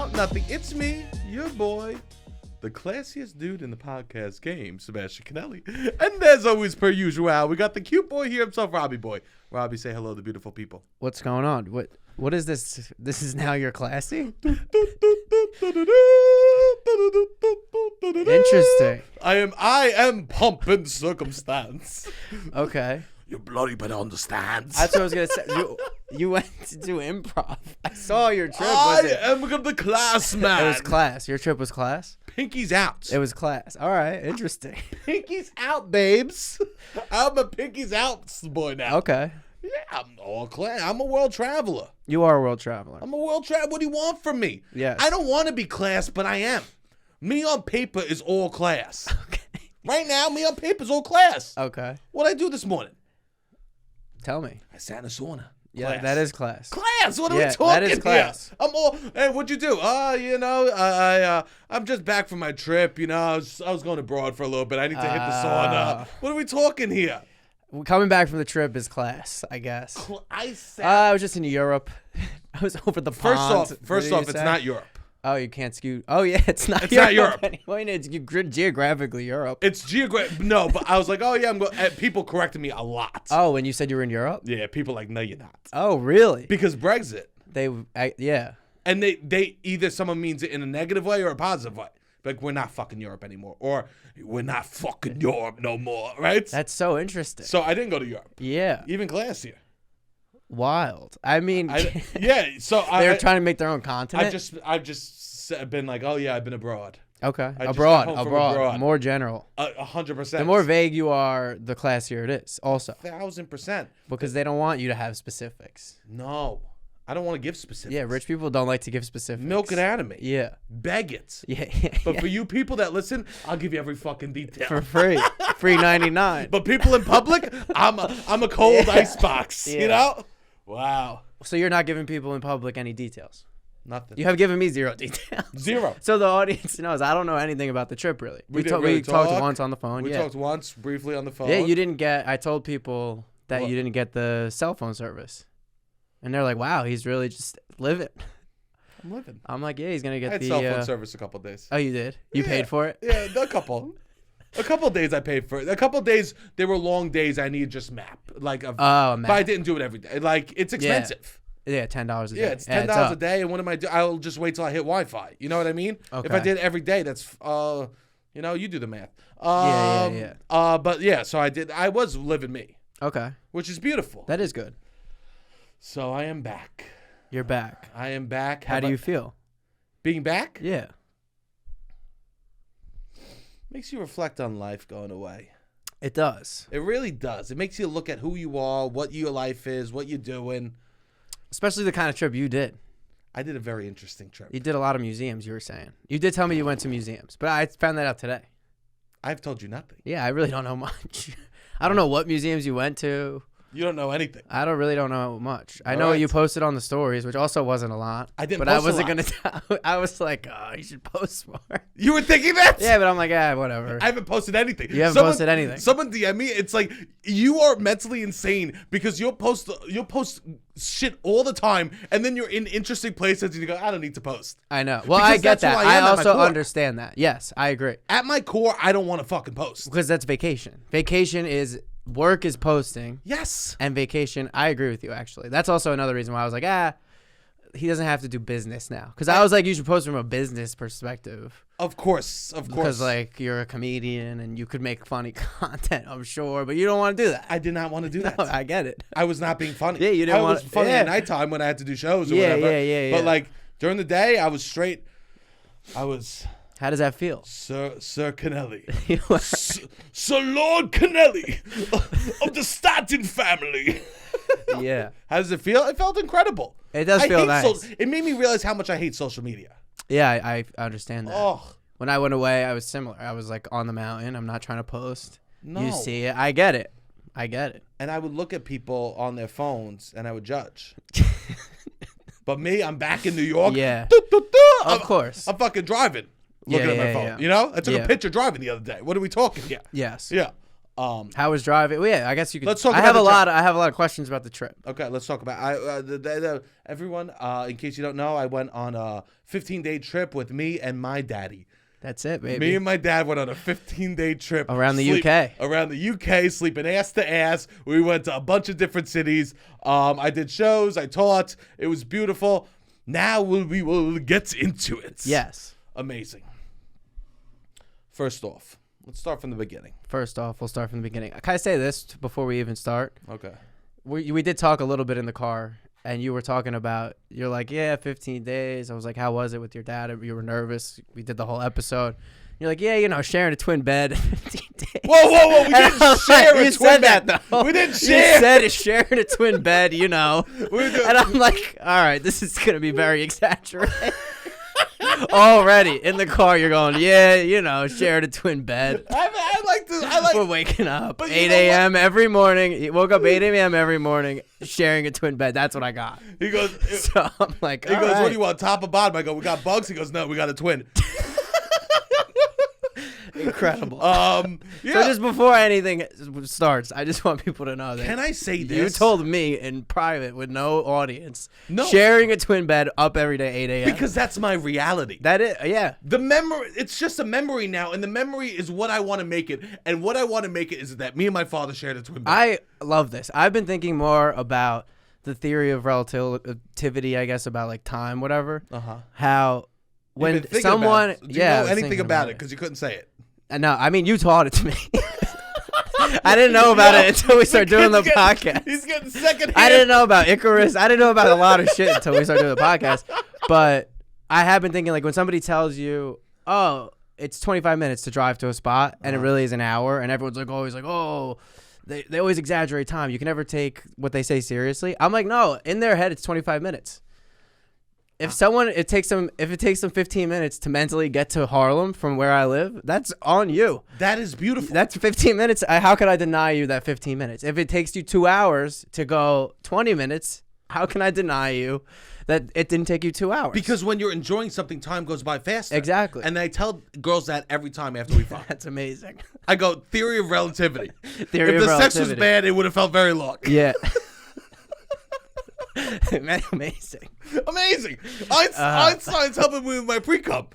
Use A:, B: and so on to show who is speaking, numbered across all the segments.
A: about nothing. It's me, your boy, the classiest dude in the podcast game, Sebastian Conelli. And as always, per usual, we got the cute boy here himself, Robbie boy. Robbie, say hello to beautiful people.
B: What's going on? What is this? This is now your classy? Interesting.
A: I am pumping circumstance.
B: Okay.
A: You bloody better understand.
B: That's what I was gonna say. You went to do improv. I saw your trip.
A: I am the class man.
B: It was class. Your trip was class?
A: Pinky's out.
B: It was class. All right. Interesting.
A: Pinky's out, babes. I'm a Pinky's out boy now.
B: Okay.
A: Yeah, I'm all class. I'm a world traveler.
B: You are a world traveler.
A: I'm a world traveler. What do you want from me?
B: Yes.
A: I don't want to be class, but I am. Me on paper is all class.
B: Okay.
A: Right now, me on paper is all class.
B: Okay.
A: What'd I do this morning?
B: Tell me.
A: I sat in a sauna.
B: Yeah,
A: Class.
B: that is class.
A: Class. What are we talking
B: that is class.
A: here? I'm all. Hey, what'd you do? I'm just back from my trip. You know, I was going abroad for a little bit. I need to hit the sauna. What are we talking here?
B: Coming back from the trip is class, I guess.
A: I
B: was just in Europe. I was over the pond.
A: First off, it's not Europe.
B: Oh, you can't scoot. Oh, yeah, it's not
A: Europe.
B: Anyway, it's geographically Europe.
A: It's geographic. No, but I was like, oh, yeah, I'm going. People corrected me a lot.
B: Oh, when you said you were in Europe?
A: Yeah, people like, no, you're not.
B: Oh, really?
A: Because Brexit.
B: Yeah.
A: And they either someone means it in a negative way or a positive way. Like, we're not fucking Europe anymore. Or, we're not fucking Europe no more, right?
B: That's so interesting.
A: So, I didn't go to Europe.
B: Yeah.
A: Even classier.
B: Wild. I mean,
A: yeah. So
B: they're trying to make their own continent.
A: I've just been like, oh yeah, I've been abroad.
B: Okay,
A: I just got home from abroad.
B: More general.
A: 100%.
B: The more vague you are, the classier it is. Also,
A: 1,000%.
B: Because they don't want you to have specifics.
A: No, I don't want to give specifics.
B: Yeah, rich people don't like to give specifics.
A: Milk it out of me.
B: Yeah,
A: beg it.
B: Yeah.
A: But for you people that listen, I'll give you every fucking detail
B: for free. Free 99.
A: But people in public, I'm a cold icebox. Yeah. You know. Wow.
B: So you're not giving people in public any details?
A: Nothing.
B: You have given me zero details.
A: Zero.
B: So the audience knows I don't know anything about the trip, really.
A: We
B: talked once on the phone.
A: We talked once briefly on the phone.
B: Yeah, you didn't get... I told people that you didn't get the cell phone service. And they're like, wow, he's really just living.
A: I'm living.
B: I'm like, yeah, he's going to get
A: I had cell phone service a couple days.
B: Oh, you did? You paid for it?
A: Yeah, a couple. A couple of days I paid for it. A couple of days, they were long days I needed just map. Like a map. But I didn't do it every day. Like, it's expensive.
B: Yeah, $10 a day.
A: Yeah, it's $10 a day. And what am I doing? I'll just wait till I hit Wi-Fi. You know what I mean?
B: Okay.
A: If I did it every day, that's, you do the math.
B: Yeah.
A: But yeah, so I did. I was living me.
B: Okay.
A: Which is beautiful.
B: That is good.
A: So I am back.
B: You're back.
A: I am back.
B: How do you feel?
A: Being back?
B: Yeah.
A: Makes you reflect on life going away.
B: It does.
A: It really does. It makes you look at who you are, what your life is, what you're doing.
B: Especially the kind of trip you did.
A: I did a very interesting trip.
B: You did a lot of museums, you were saying. You did tell me you went to museums, but I found that out today.
A: I've told you nothing.
B: Yeah, I really don't know much. I don't know what museums you went to.
A: You don't know anything.
B: I don't know much. I know you posted on the stories, which also wasn't a lot.
A: I didn't
B: but
A: post
B: I wasn't
A: going to
B: tell. I was like, oh, you should post more.
A: You were thinking that?
B: Yeah, but I'm like, whatever.
A: I haven't posted anything.
B: You haven't posted anything.
A: Someone DM me. It's like, you are mentally insane because you'll post shit all the time, and then you're in interesting places, and you go, I don't need to post.
B: I know. Well,
A: because
B: I get that. I also understand that. Yes, I agree.
A: At my core, I don't want to fucking post.
B: Because that's vacation. Vacation is... Work is posting.
A: Yes.
B: And vacation, I agree with you, actually. That's also another reason why I was like, he doesn't have to do business now. Because I was like, you should post from a business perspective.
A: Of course.
B: Because, like, you're a comedian and you could make funny content, I'm sure. But you don't want to do that.
A: I did not want to do that.
B: No, I get it.
A: I was not being funny.
B: Yeah, you didn't want to.
A: I was funny at nighttime when I had to do shows or whatever.
B: Yeah.
A: But, like, during the day, I was straight. I was...
B: How does that feel?
A: Sir Conelli. Sir Lord Conelli of the Staten family.
B: Yeah.
A: How does it feel? It felt incredible.
B: It does feel nice.
A: It made me realize how much I hate social media.
B: Yeah, I understand that.
A: Oh.
B: When I went away, I was similar. I was like on the mountain. I'm not trying to post.
A: No.
B: You see it. I get it.
A: And I would look at people on their phones and I would judge. But me, I'm back in New York.
B: Yeah. Of course.
A: I'm fucking driving. Looking at my phone.
B: Yeah.
A: You know? I took a picture driving the other day. What are we talking here?
B: Yes.
A: Yeah.
B: How was driving? Well, yeah, I guess you could.
A: Let's talk
B: I
A: about
B: have
A: the
B: a
A: trip.
B: lot. I have a lot of questions about the trip.
A: Okay, let's talk about everyone. In case you don't know, I went on a 15-day trip with me and my daddy.
B: That's it, baby.
A: Me and my dad went on a 15-day trip
B: Around the UK.
A: Around the UK, sleeping ass to ass. We went to a bunch of different cities. I did shows. I taught. It was beautiful. Now we will get into it.
B: Yes.
A: Amazing. First off, let's start from the beginning.
B: First off, we'll start from the beginning. Can I say this before we even start?
A: Okay.
B: We did talk a little bit in the car, and you were talking about, you're like, yeah, 15 days. I was like, how was it with your dad? You were nervous. We did the whole episode. You're like, yeah, sharing a twin bed. 15 days.
A: Whoa. We didn't share a twin bed.
B: That, though.
A: We didn't share.
B: You said it's sharing a twin bed, And I'm like, all right, this is going to be very exaggerated. Already in the car, you're going, yeah, shared a twin bed. We're waking up 8 a.m. every morning. He woke up 8 a.m. every morning, sharing a twin bed. That's what I got.
A: He goes,
B: so I'm like,
A: he goes, what do you want, top or bottom? I go, we got bugs. He goes, no, we got a twin.
B: Incredible.
A: Yeah.
B: So just before anything starts, I just want people to know that.
A: Can I say this?
B: You told me in private with no audience.
A: No.
B: Sharing a twin bed up every day 8 a.m.
A: Because that's my reality.
B: That is, yeah.
A: The memory, it's just a memory now, and the memory is what I want to make it. And what I want to make it is that me and my father shared a twin bed.
B: I love this. I've been thinking more about the theory of relativity, I guess, about like time, whatever. How when someone,
A: do you know anything about it? Because you couldn't say it.
B: No, I mean, you taught it to me. I didn't know about it until we started doing the podcast.
A: He's getting secondhand.
B: I didn't know about Icarus. I didn't know about a lot of shit until we started doing the podcast. But I have been thinking, like, when somebody tells you, oh, it's 25 minutes to drive to a spot, and it really is an hour, and everyone's like, always like, oh, they always exaggerate time. You can never take what they say seriously. I'm like, no, in their head, it's 25 minutes. If it takes them 15 minutes to mentally get to Harlem from where I live, that's on you.
A: That is beautiful.
B: That's 15 minutes. How could I deny you that 15 minutes? If it takes you 2 hours to go 20 minutes, how can I deny you that it didn't take you 2 hours?
A: Because when you're enjoying something, time goes by faster.
B: Exactly.
A: And I tell girls that every time after we fuck.
B: That's amazing.
A: I go, theory of relativity. If
B: Theory of
A: the sex
B: relativity.
A: was bad, it would have felt very long.
B: Yeah. Amazing.
A: Einstein's helping me with my pre-cum.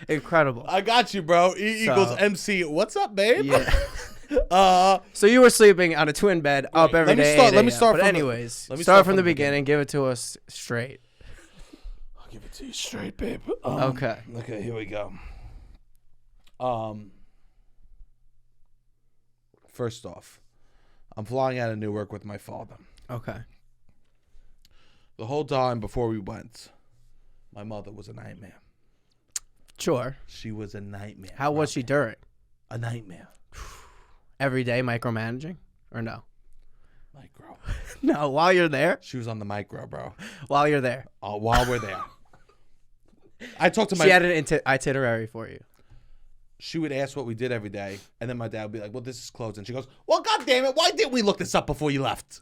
B: Incredible.
A: I got you, bro. E equals MC. What's up, babe?
B: Yeah. So you were sleeping on a twin bed up every day.
A: Let me start.
B: But anyways, start from the beginning. Give it to us straight.
A: I'll give it to you straight, babe.
B: Okay.
A: Okay, here we go. First off, I'm flying out of Newark with my father.
B: Okay.
A: The whole time before we went, my mother was a nightmare.
B: Sure.
A: She was a nightmare.
B: How was she during?
A: A nightmare.
B: Every day micromanaging? Or no?
A: Micro.
B: No, while you're there?
A: She was on the micro, bro.
B: While you're there?
A: While we're there. I talked to my...
B: She had an itinerary for you.
A: She would ask what we did every day, and then my dad would be like, well, this is closed. And she goes, well, God damn it, why didn't we look this up before you left?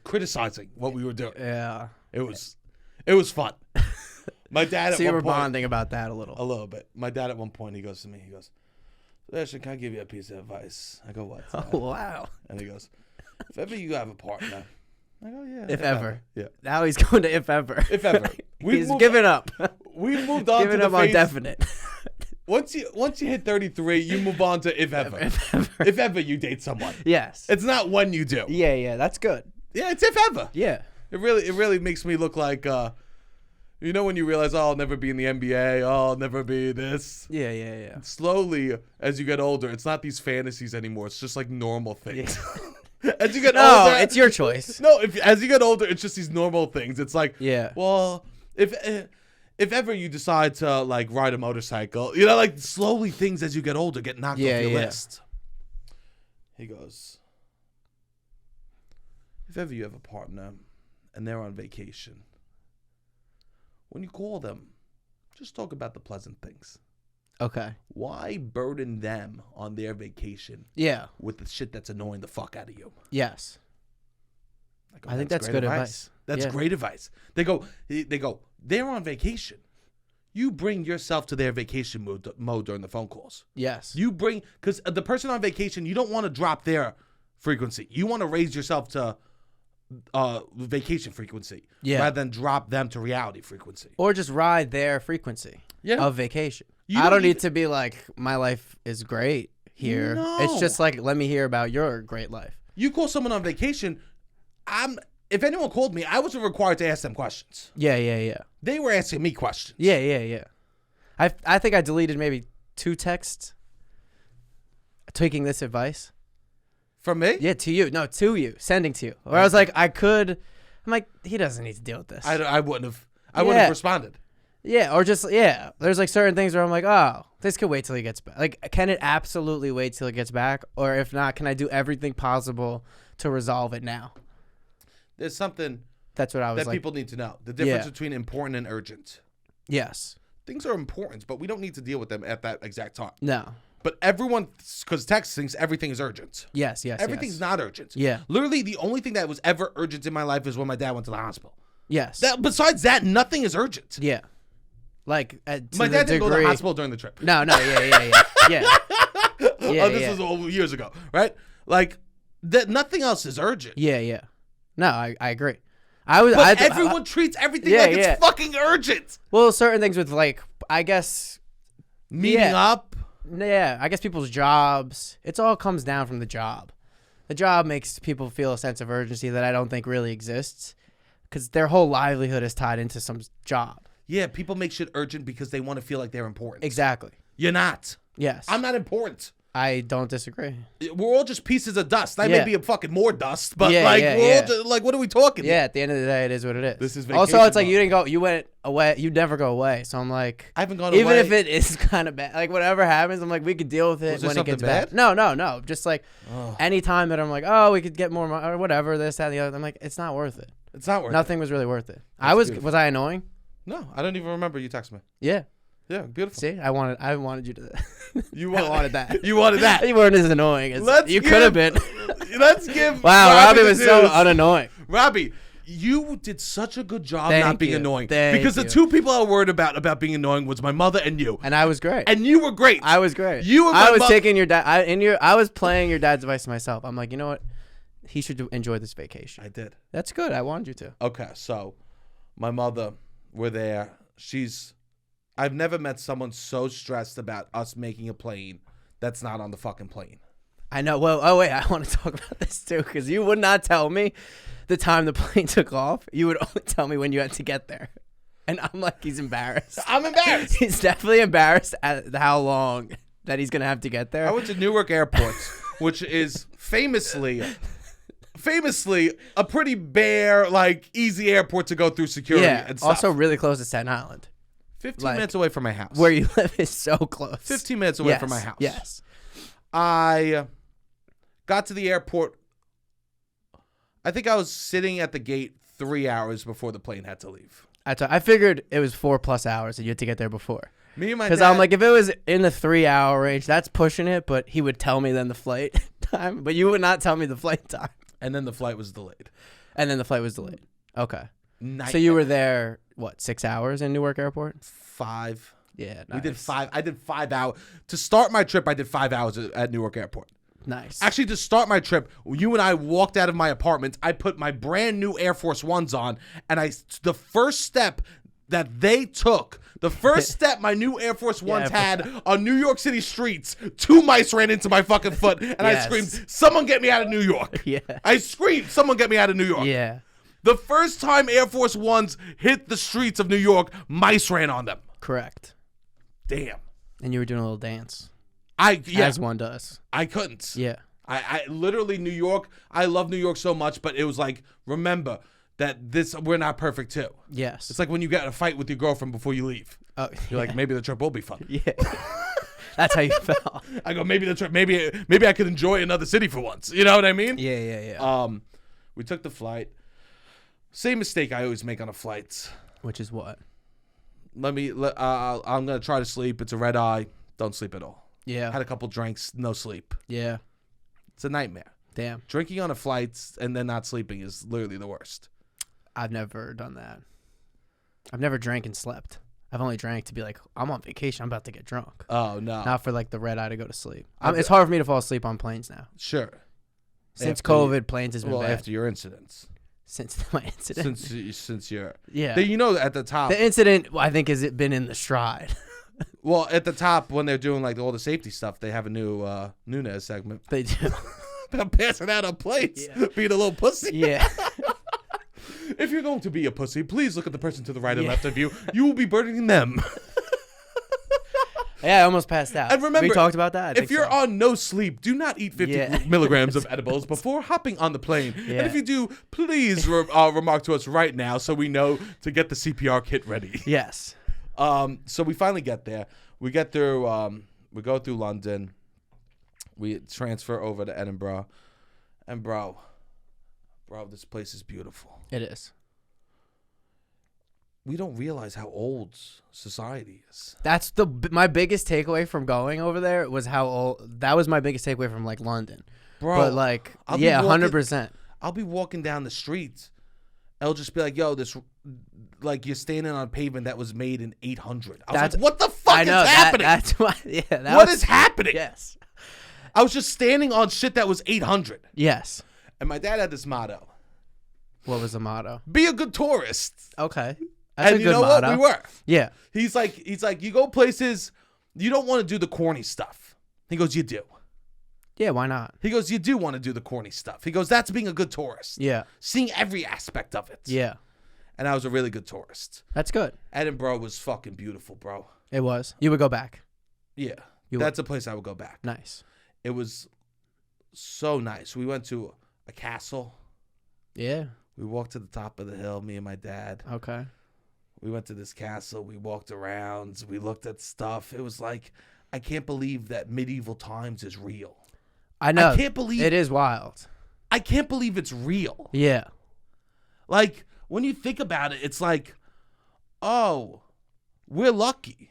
A: Criticizing what we were doing.
B: Yeah.
A: It was fun. My dad at
B: so you
A: one
B: were
A: point,
B: bonding about that a little
A: bit. My dad at one point, he goes to me, Sebastian, can I give you a piece of advice? I go, what?
B: Oh, wow.
A: And he goes, if ever you have a partner. I go, yeah.
B: If ever.
A: Yeah.
B: Now he's going to if ever.
A: If ever.
B: He's giving up.
A: We've moved on
B: giving
A: to
B: up
A: the
B: on
A: phase.
B: definite.
A: Once you hit 33, you move on to if ever.
B: If ever.
A: If ever you date someone.
B: Yes.
A: It's not when you do.
B: Yeah, that's good.
A: Yeah, it's if ever.
B: Yeah.
A: It really makes me look like, when you realize, oh, I'll never be in the NBA, oh, I'll never be this.
B: Yeah.
A: Slowly, as you get older, it's not these fantasies anymore. It's just like normal things.
B: Yeah.
A: As you get
B: no,
A: older,
B: it's your choice.
A: No, as you get older, it's just these normal things. It's like,
B: yeah.
A: Well, if ever you decide to like ride a motorcycle, like slowly things as you get older get knocked off your list. He goes, if ever you have a partner and they're on vacation, when you call them, just talk about the pleasant things.
B: Okay.
A: Why burden them on their vacation?
B: Yeah.
A: With the shit that's annoying the fuck out of you.
B: Yes. I think that's
A: great
B: good advice.
A: That's great advice. They go, they're on vacation. you bring yourself to their vacation mode during the phone calls.
B: Yes.
A: You bring, because the person on vacation, you don't want to drop their frequency. You want to raise yourself to vacation frequency rather than drop them to reality frequency.
B: Or just ride their frequency of vacation. I don't need to be like, my life is great here.
A: No.
B: It's just like, let me hear about your great life.
A: You call someone on vacation, if anyone called me, I wasn't required to ask them questions.
B: Yeah.
A: They were asking me questions.
B: Yeah. I think I deleted maybe 2 texts taking this advice.
A: From me?
B: Yeah, to you. No, to you. Sending to you. Or I was like, I'm like, he doesn't need to deal with this.
A: I wouldn't have. I wouldn't have responded.
B: Yeah, or just, there's like certain things where I'm like, oh, this could wait till he gets back. Like, can it absolutely wait till it gets back? Or if not, can I do everything possible to resolve it now?
A: There's something
B: that's what I was
A: that
B: like,
A: people need to know. The difference between important and urgent.
B: Yes.
A: Things are important, but we don't need to deal with them at that exact time.
B: No.
A: But everyone, because text thinks everything is urgent.
B: Yes.
A: Everything's not urgent.
B: Yeah.
A: Literally, the only thing that was ever urgent in my life is when my dad went to the hospital.
B: Yes.
A: Besides that, nothing is urgent.
B: Yeah. Like,
A: my dad didn't go to the hospital during the trip.
B: No, yeah.
A: This was years ago, right? Like, nothing else is urgent.
B: Yeah. No, I agree.
A: Everyone treats everything like it's fucking urgent.
B: Well, certain things with, like, I guess,
A: meeting up.
B: Yeah, I guess people's jobs. It all comes down from the job. The job makes people feel a sense of urgency that I don't think really exists, because their whole livelihood is tied into some job.
A: Yeah, people make shit urgent because they want to feel like they're important.
B: Exactly.
A: You're not.
B: Yes.
A: I'm not important.
B: I don't disagree.
A: We're all just pieces of dust. I may be a fucking more dust, but all just, like, what are we talking?
B: Yeah, at the end of the day, it is what it is.
A: This is vacation
B: also, it's like
A: mode.
B: you went away. You never go away. So I'm like,
A: I haven't gone away.
B: Even if it is kind of bad, like whatever happens, I'm like, we could deal with it when it gets bad. No. Just like any time that I'm like, oh, we could get more money or whatever, this, that, and the other. I'm like, it's not worth it.
A: It's not worth it.
B: Nothing was really worth it.
A: Beautiful.
B: Was I annoying?
A: No, I don't even remember you texting me.
B: Yeah.
A: Yeah, beautiful.
B: See, I wanted you to.
A: I
B: wanted that.
A: You wanted that.
B: You weren't as annoying as you could have been.
A: Let's give.
B: Wow, Robbie was so unannoying.
A: Robbie, you did such a good job not being annoying.
B: Thank
A: the 2 people I worried about being annoying was my mother and you.
B: And I was great.
A: And you were great.
B: I was great.
A: I
B: was taking your dad. I was playing your dad's advice to myself. I'm like, you know what? He should enjoy this vacation.
A: I did.
B: That's good. I wanted you to.
A: Okay, so my mother, we're there. I've never met someone so stressed about us making a plane that's not on the fucking plane.
B: I know. Well, wait, I want to talk about this too, because you would not tell me the time the plane took off. You would only tell me when you had to get there. And I'm like, he's embarrassed.
A: I'm embarrassed.
B: He's definitely embarrassed at how long that he's going to have to get there.
A: I went to Newark Airport, which is famously a pretty bare, like, easy airport to go through security and stuff.
B: Also really close to Staten Island.
A: 15 minutes away from my house.
B: Where you live is so close.
A: 15 minutes away from my house.
B: Yes.
A: I got to the airport. I think I was sitting at the gate 3 hours before the plane had to leave.
B: I figured it was 4+ hours and you had to get there before.
A: Me and my dad.
B: Because I'm like, if it was in the 3-hour range, that's pushing it. But he would tell me then the flight time. But you would not tell me the flight time.
A: And then the flight was delayed.
B: Okay. So you were there, what, 6 hours in Newark Airport?
A: 5.
B: Yeah, nice.
A: We did 5. I did 5 hours. To start my trip, I did 5 hours at Newark Airport.
B: Nice.
A: Actually, to start my trip, you and I walked out of my apartment. I put my brand new Air Force Ones on, and the first step that they took, the first step my new Air Force Ones had on New York City streets, 2 mice ran into my fucking foot, and I screamed, "Someone get me out of New York!"
B: Yeah.
A: I screamed, "Someone get me out of New York!"
B: Yeah.
A: The first time Air Force Ones hit the streets of New York, mice ran on them.
B: Correct.
A: Damn.
B: And you were doing a little dance.
A: As
B: one does.
A: I couldn't.
B: Yeah.
A: I literally, New York, I love New York so much, but it was like, remember that we're not perfect too.
B: Yes.
A: It's like when you get in a fight with your girlfriend before you leave.
B: Oh,
A: You're like, maybe the trip will be fun.
B: Yeah. That's how you felt.
A: I go, maybe the trip, maybe I could enjoy another city for once. You know what I mean?
B: Yeah.
A: We took the flight. Same mistake I always make on a flight.
B: Which is what?
A: I'm gonna try to sleep. It's a red eye. Don't sleep at all.
B: Yeah.
A: Had a couple drinks. No sleep.
B: Yeah.
A: It's a nightmare.
B: Damn.
A: Drinking on a flight and then not sleeping is literally the worst.
B: I've never done that. I've never drank and slept. I've only drank to be like, I'm on vacation. I'm about to get drunk.
A: Oh, no.
B: Not for like the red eye to go to sleep. It's hard for me to fall asleep on planes now.
A: Sure.
B: Since COVID, planes has been bad.
A: After your incidents.
B: Since my incident.
A: Since your...
B: Yeah.
A: You know, at the top...
B: The incident, I think, has been in the stride.
A: Well, at the top, when they're doing like all the safety stuff, they have a new Nunes segment.
B: They do.
A: I'm passing out on plates, being a little pussy.
B: Yeah.
A: If you're going to be a pussy, please look at the person to the right and left of you. You will be burdening them.
B: Yeah, I almost passed out.
A: And remember,
B: we talked about that.
A: If you're on no sleep, do not eat 50 milligrams of edibles before hopping on the plane.
B: Yeah.
A: And if you do, please remark to us right now so we know to get the CPR kit ready.
B: Yes.
A: So we finally get there. We get through. We go through London. We transfer over to Edinburgh, and bro, this place is beautiful.
B: It is.
A: We don't realize how old society is.
B: That's my biggest takeaway from going over there was how old. That was my biggest takeaway from like London,
A: bro.
B: But like, 100%.
A: I'll be walking down the streets. I'll just be like, yo, this. Like you're standing on pavement that was made in 800. I was like, what the fuck is happening?
B: That's why. Yeah.
A: What is happening?
B: Yes.
A: I was just standing on shit that was 800.
B: Yes.
A: And my dad had this motto.
B: What was the motto?
A: Be a good tourist.
B: Okay. That's
A: and
B: a
A: you
B: good
A: know
B: motto.
A: what? We were.
B: Yeah.
A: He's like, you go places, you don't want to do the corny stuff. He goes, you do.
B: Yeah, why not?
A: He goes, you do want to do the corny stuff. He goes, that's being a good tourist.
B: Yeah.
A: Seeing every aspect of it.
B: Yeah.
A: And I was a really good tourist.
B: That's good.
A: Edinburgh was fucking beautiful, bro.
B: It was. You would go back.
A: Yeah. That's a place I would go back.
B: Nice.
A: It was so nice. We went to a castle.
B: Yeah.
A: We walked to the top of the hill, me and my dad.
B: Okay.
A: We went to this castle. We walked around. We looked at stuff. It was like, I can't believe that medieval times is real.
B: I know.
A: I can't believe
B: it is wild.
A: I can't believe it's real.
B: Yeah.
A: Like, when you think about it, it's like, oh, we're lucky.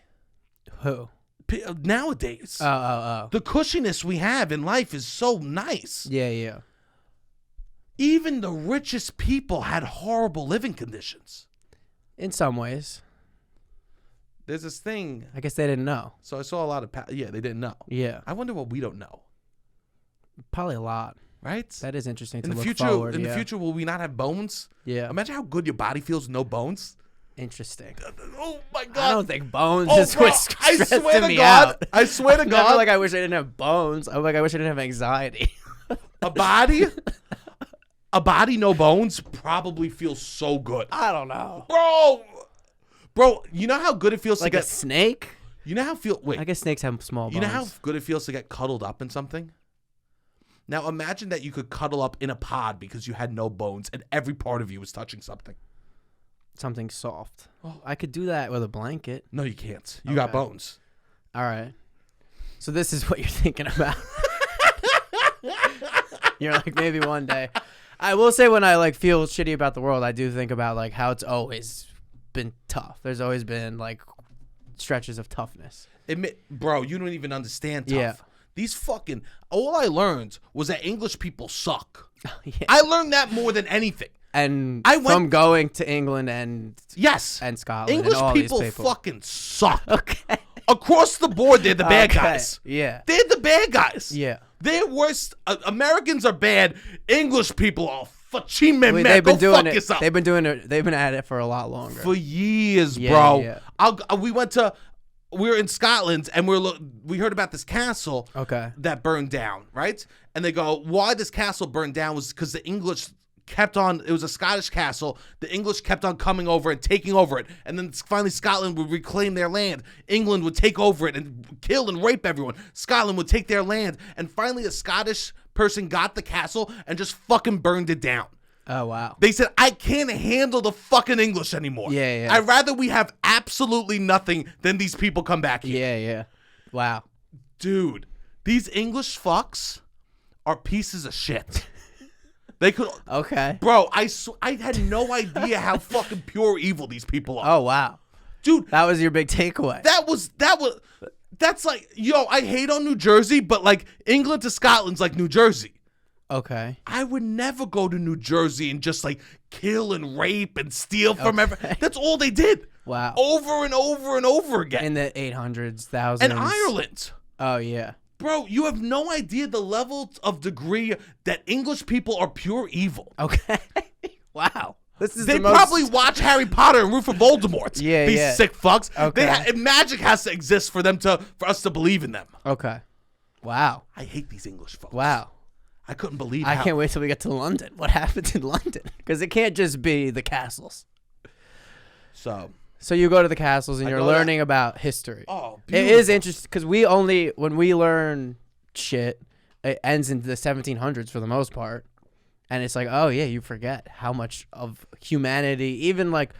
B: Who?
A: Nowadays.
B: Oh.
A: The cushiness we have in life is so nice.
B: Yeah.
A: Even the richest people had horrible living conditions.
B: In some ways.
A: There's this thing.
B: I guess they didn't know.
A: So I saw a lot of... they didn't know.
B: Yeah.
A: I wonder what we don't know.
B: Probably a lot.
A: Right?
B: That is interesting to
A: look
B: forward.
A: In the future, will we not have bones?
B: Yeah.
A: Imagine how good your body feels with no bones.
B: Interesting.
A: Oh, my God.
B: I don't think bones is what's
A: I
B: stressing
A: swear to
B: me
A: God.
B: out.
A: I swear to God.
B: I feel like I wish I didn't have bones. I'm like, I wish I didn't have anxiety.
A: A body? A body, no bones, probably feels so good.
B: I don't know.
A: Bro, you know how good it feels
B: like
A: to get...
B: a snake?
A: You know how
B: I guess snakes have small bones.
A: You know how good it feels to get cuddled up in something? Now imagine that you could cuddle up in a pod because you had no bones and every part of you was touching something.
B: Something soft. Oh. I could do that with a blanket.
A: No, you can't. You got bones.
B: All right. So this is what you're thinking about. You're like, maybe one day. I will say when I like feel shitty about the world, I do think about like how it's always been tough. There's always been like stretches of toughness.
A: Bro, you don't even understand tough.
B: Yeah.
A: These fucking... All I learned was that English people suck.
B: Yeah.
A: I learned that more than anything.
B: And from going to England and Scotland.
A: English
B: and all
A: people
B: these people
A: fucking suck.
B: Okay.
A: Across the board, they're the bad guys.
B: Yeah.
A: They're the bad guys.
B: Yeah.
A: They're worse. Americans are bad. English people are fucking man.
B: They've been
A: Go
B: doing
A: fuck
B: it.
A: yourself.
B: They've been at it for a lot longer.
A: For years, bro.
B: Yeah.
A: We were in Scotland and we heard about this castle that burned down, right? And they go, why this castle burned down was because the English kept on, it was a Scottish castle, the English kept on coming over and taking over it, and then finally Scotland would reclaim their land, England would take over it and kill and rape everyone, Scotland would take their land, and finally a Scottish person got the castle and just fucking burned it down.
B: Oh, wow.
A: They said, I can't handle the fucking English anymore.
B: Yeah.
A: I'd rather we have absolutely nothing than these people come back here.
B: Yeah. Wow.
A: Dude, these English fucks are pieces of shit. They could...
B: Okay.
A: Bro, I had no idea how fucking pure evil these people are.
B: Oh, wow.
A: Dude.
B: That was your big takeaway.
A: That's like, yo, I hate on New Jersey, but like England to Scotland's like New Jersey.
B: Okay.
A: I would never go to New Jersey and just like kill and rape and steal from everyone. That's all they did.
B: Wow.
A: Over and over and over again.
B: In the 800s, thousands.
A: And Ireland.
B: Oh, yeah.
A: Bro, you have no idea the level of degree that English people are pure evil.
B: Okay. Wow.
A: They probably watch Harry Potter and root for Voldemort.
B: Yeah,
A: These sick fucks.
B: Okay.
A: Magic has to exist for us to believe in them.
B: Okay. Wow.
A: I hate these English folks.
B: Wow.
A: I couldn't believe
B: I can't wait till we get to London. What happens in London? Because it can't just be the castles.
A: So
B: you go to the castles and you're learning about history.
A: Oh, beautiful.
B: It is interesting because when we learn shit, it ends in the 1700s for the most part. And it's like, oh, yeah, you forget how much of humanity, even like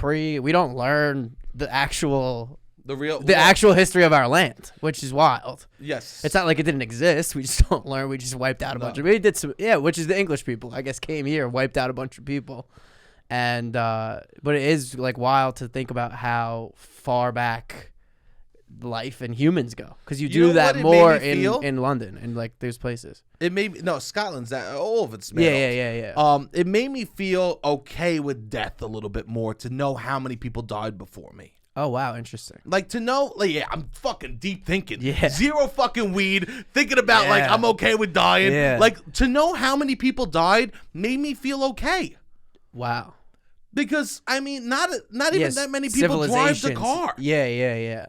B: we don't learn the actual history of our land, which is wild.
A: Yes.
B: It's not like it didn't exist. We just don't learn. We just wiped out a bunch of we did some which is the English people, I guess, came here, wiped out a bunch of people. And but it is like wild to think about how far back life and humans go, because you do that more in London and like those places.
A: It made me Scotland's that all of it's made
B: yeah.
A: It made me feel okay with death a little bit more to know how many people died before me.
B: Oh wow, interesting.
A: Like to know, like I'm fucking deep thinking.
B: Yeah.
A: Zero fucking weed, thinking about like I'm okay with dying.
B: Yeah.
A: Like to know how many people died made me feel okay.
B: Wow.
A: Because I mean, not even that many people drive the car.
B: Yeah.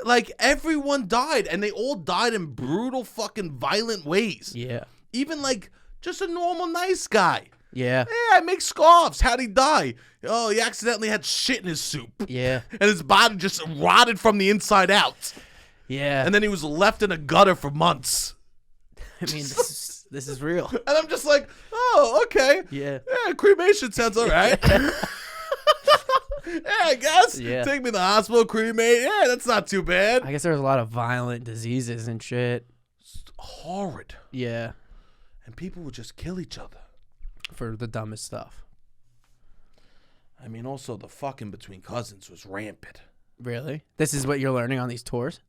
A: Like everyone died, and they all died in brutal, fucking violent ways.
B: Yeah.
A: Even like just a normal, nice guy.
B: Yeah.
A: Hey, I make scarves. How'd he die? Oh, he accidentally had shit in his soup.
B: Yeah.
A: And his body just rotted from the inside out.
B: Yeah.
A: And then he was left in a gutter for months.
B: I mean, this is real.
A: And I'm just like, oh, okay.
B: Yeah.
A: Cremation sounds all right. Yeah, I guess.
B: Yeah.
A: Take me to the hospital, cremate. Yeah, that's not too bad.
B: I guess there's a lot of violent diseases and shit.
A: It's horrid.
B: Yeah.
A: And people would just kill each other.
B: For the dumbest stuff.
A: I mean, also the fucking between cousins was rampant.
B: Really? This is what you're learning on these tours?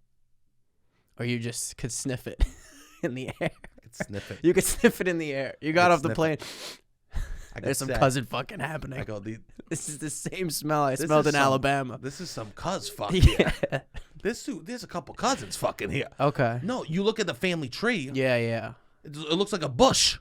B: Or you just could sniff it in the air?
A: I could sniff it.
B: You could sniff it in the air. You got off the plane. There's some cousin fucking happening. This is the same smell I smelled in Alabama.
A: This is some cuz fuck
B: yeah.
A: Here. There's a couple cousins fucking here.
B: Okay.
A: No, you look at the family tree.
B: Yeah.
A: It looks like a bush.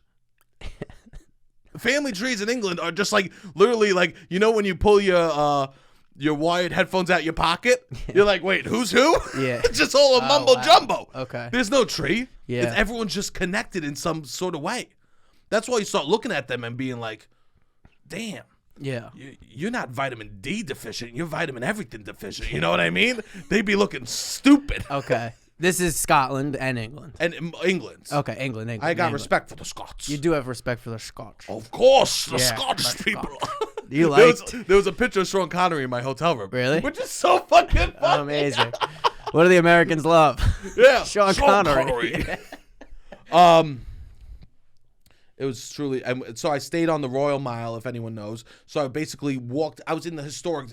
A: Family trees in England are just like literally like, you know when you pull your wired headphones out your pocket, you're like, wait, who's who?
B: Yeah.
A: It's just all a mumbo jumbo.
B: Okay.
A: There's no tree.
B: Yeah.
A: Everyone's just connected in some sort of way. That's why you start looking at them and being like, damn.
B: Yeah.
A: You're not vitamin D deficient. You're vitamin everything deficient. You know what I mean? They'd be looking stupid.
B: Okay. This is Scotland and England.
A: And England.
B: Okay, England.
A: I got respect for the Scots.
B: You do have respect for the Scotch.
A: Of course, the Scottish people.
B: You
A: there was a picture of Sean Connery in my hotel room.
B: Really?
A: Which is so fucking funny.
B: Amazing. What do the Americans love?
A: Yeah.
B: Sean Connery.
A: It was truly, so I stayed on the Royal Mile, if anyone knows. So I basically I was in the historic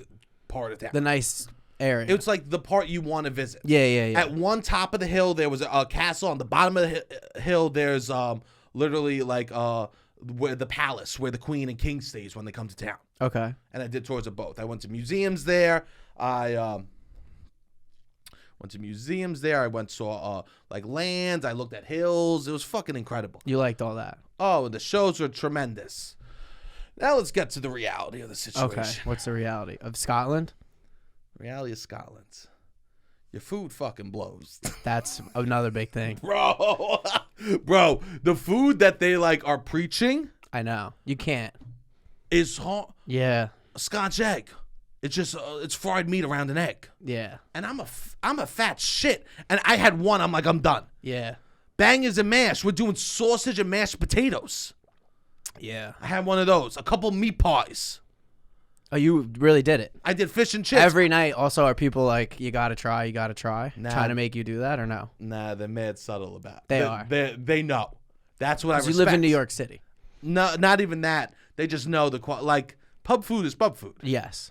A: part of town.
B: The nice area.
A: It's like the part you want to visit.
B: Yeah.
A: At one top of the hill, there was a castle. On the bottom of the hill, there's literally like where the palace, where the queen and king stays when they come to town.
B: Okay.
A: And I did tours of both. I went to museums there. I went saw like lands. I looked at hills. It was fucking incredible.
B: You liked all that.
A: Oh, the shows were tremendous. Now let's get to the reality of the situation.
B: Okay. What's the reality of Scotland?
A: Reality of Scotland. Your food fucking blows.
B: That's another big thing.
A: Bro, the food that they like are preaching.
B: I know. You can't.
A: Is hot.
B: Yeah.
A: A Scotch egg. It's just it's fried meat around an egg.
B: Yeah.
A: And I'm a fat shit. And I had one. I'm like, I'm done.
B: Yeah.
A: Bangers and mash. We're doing sausage and mashed potatoes.
B: Yeah.
A: I had one of those. A couple meat pies.
B: Oh, you really did it.
A: I did fish and chips.
B: Every night. Also, are people like, you gotta try?
A: Nah.
B: Trying to make you do that or no?
A: Nah, they're mad subtle about it.
B: They are.
A: They know. That's what I respect.
B: You live in New York City.
A: No, not even that. They just know like pub food is pub food.
B: Yes.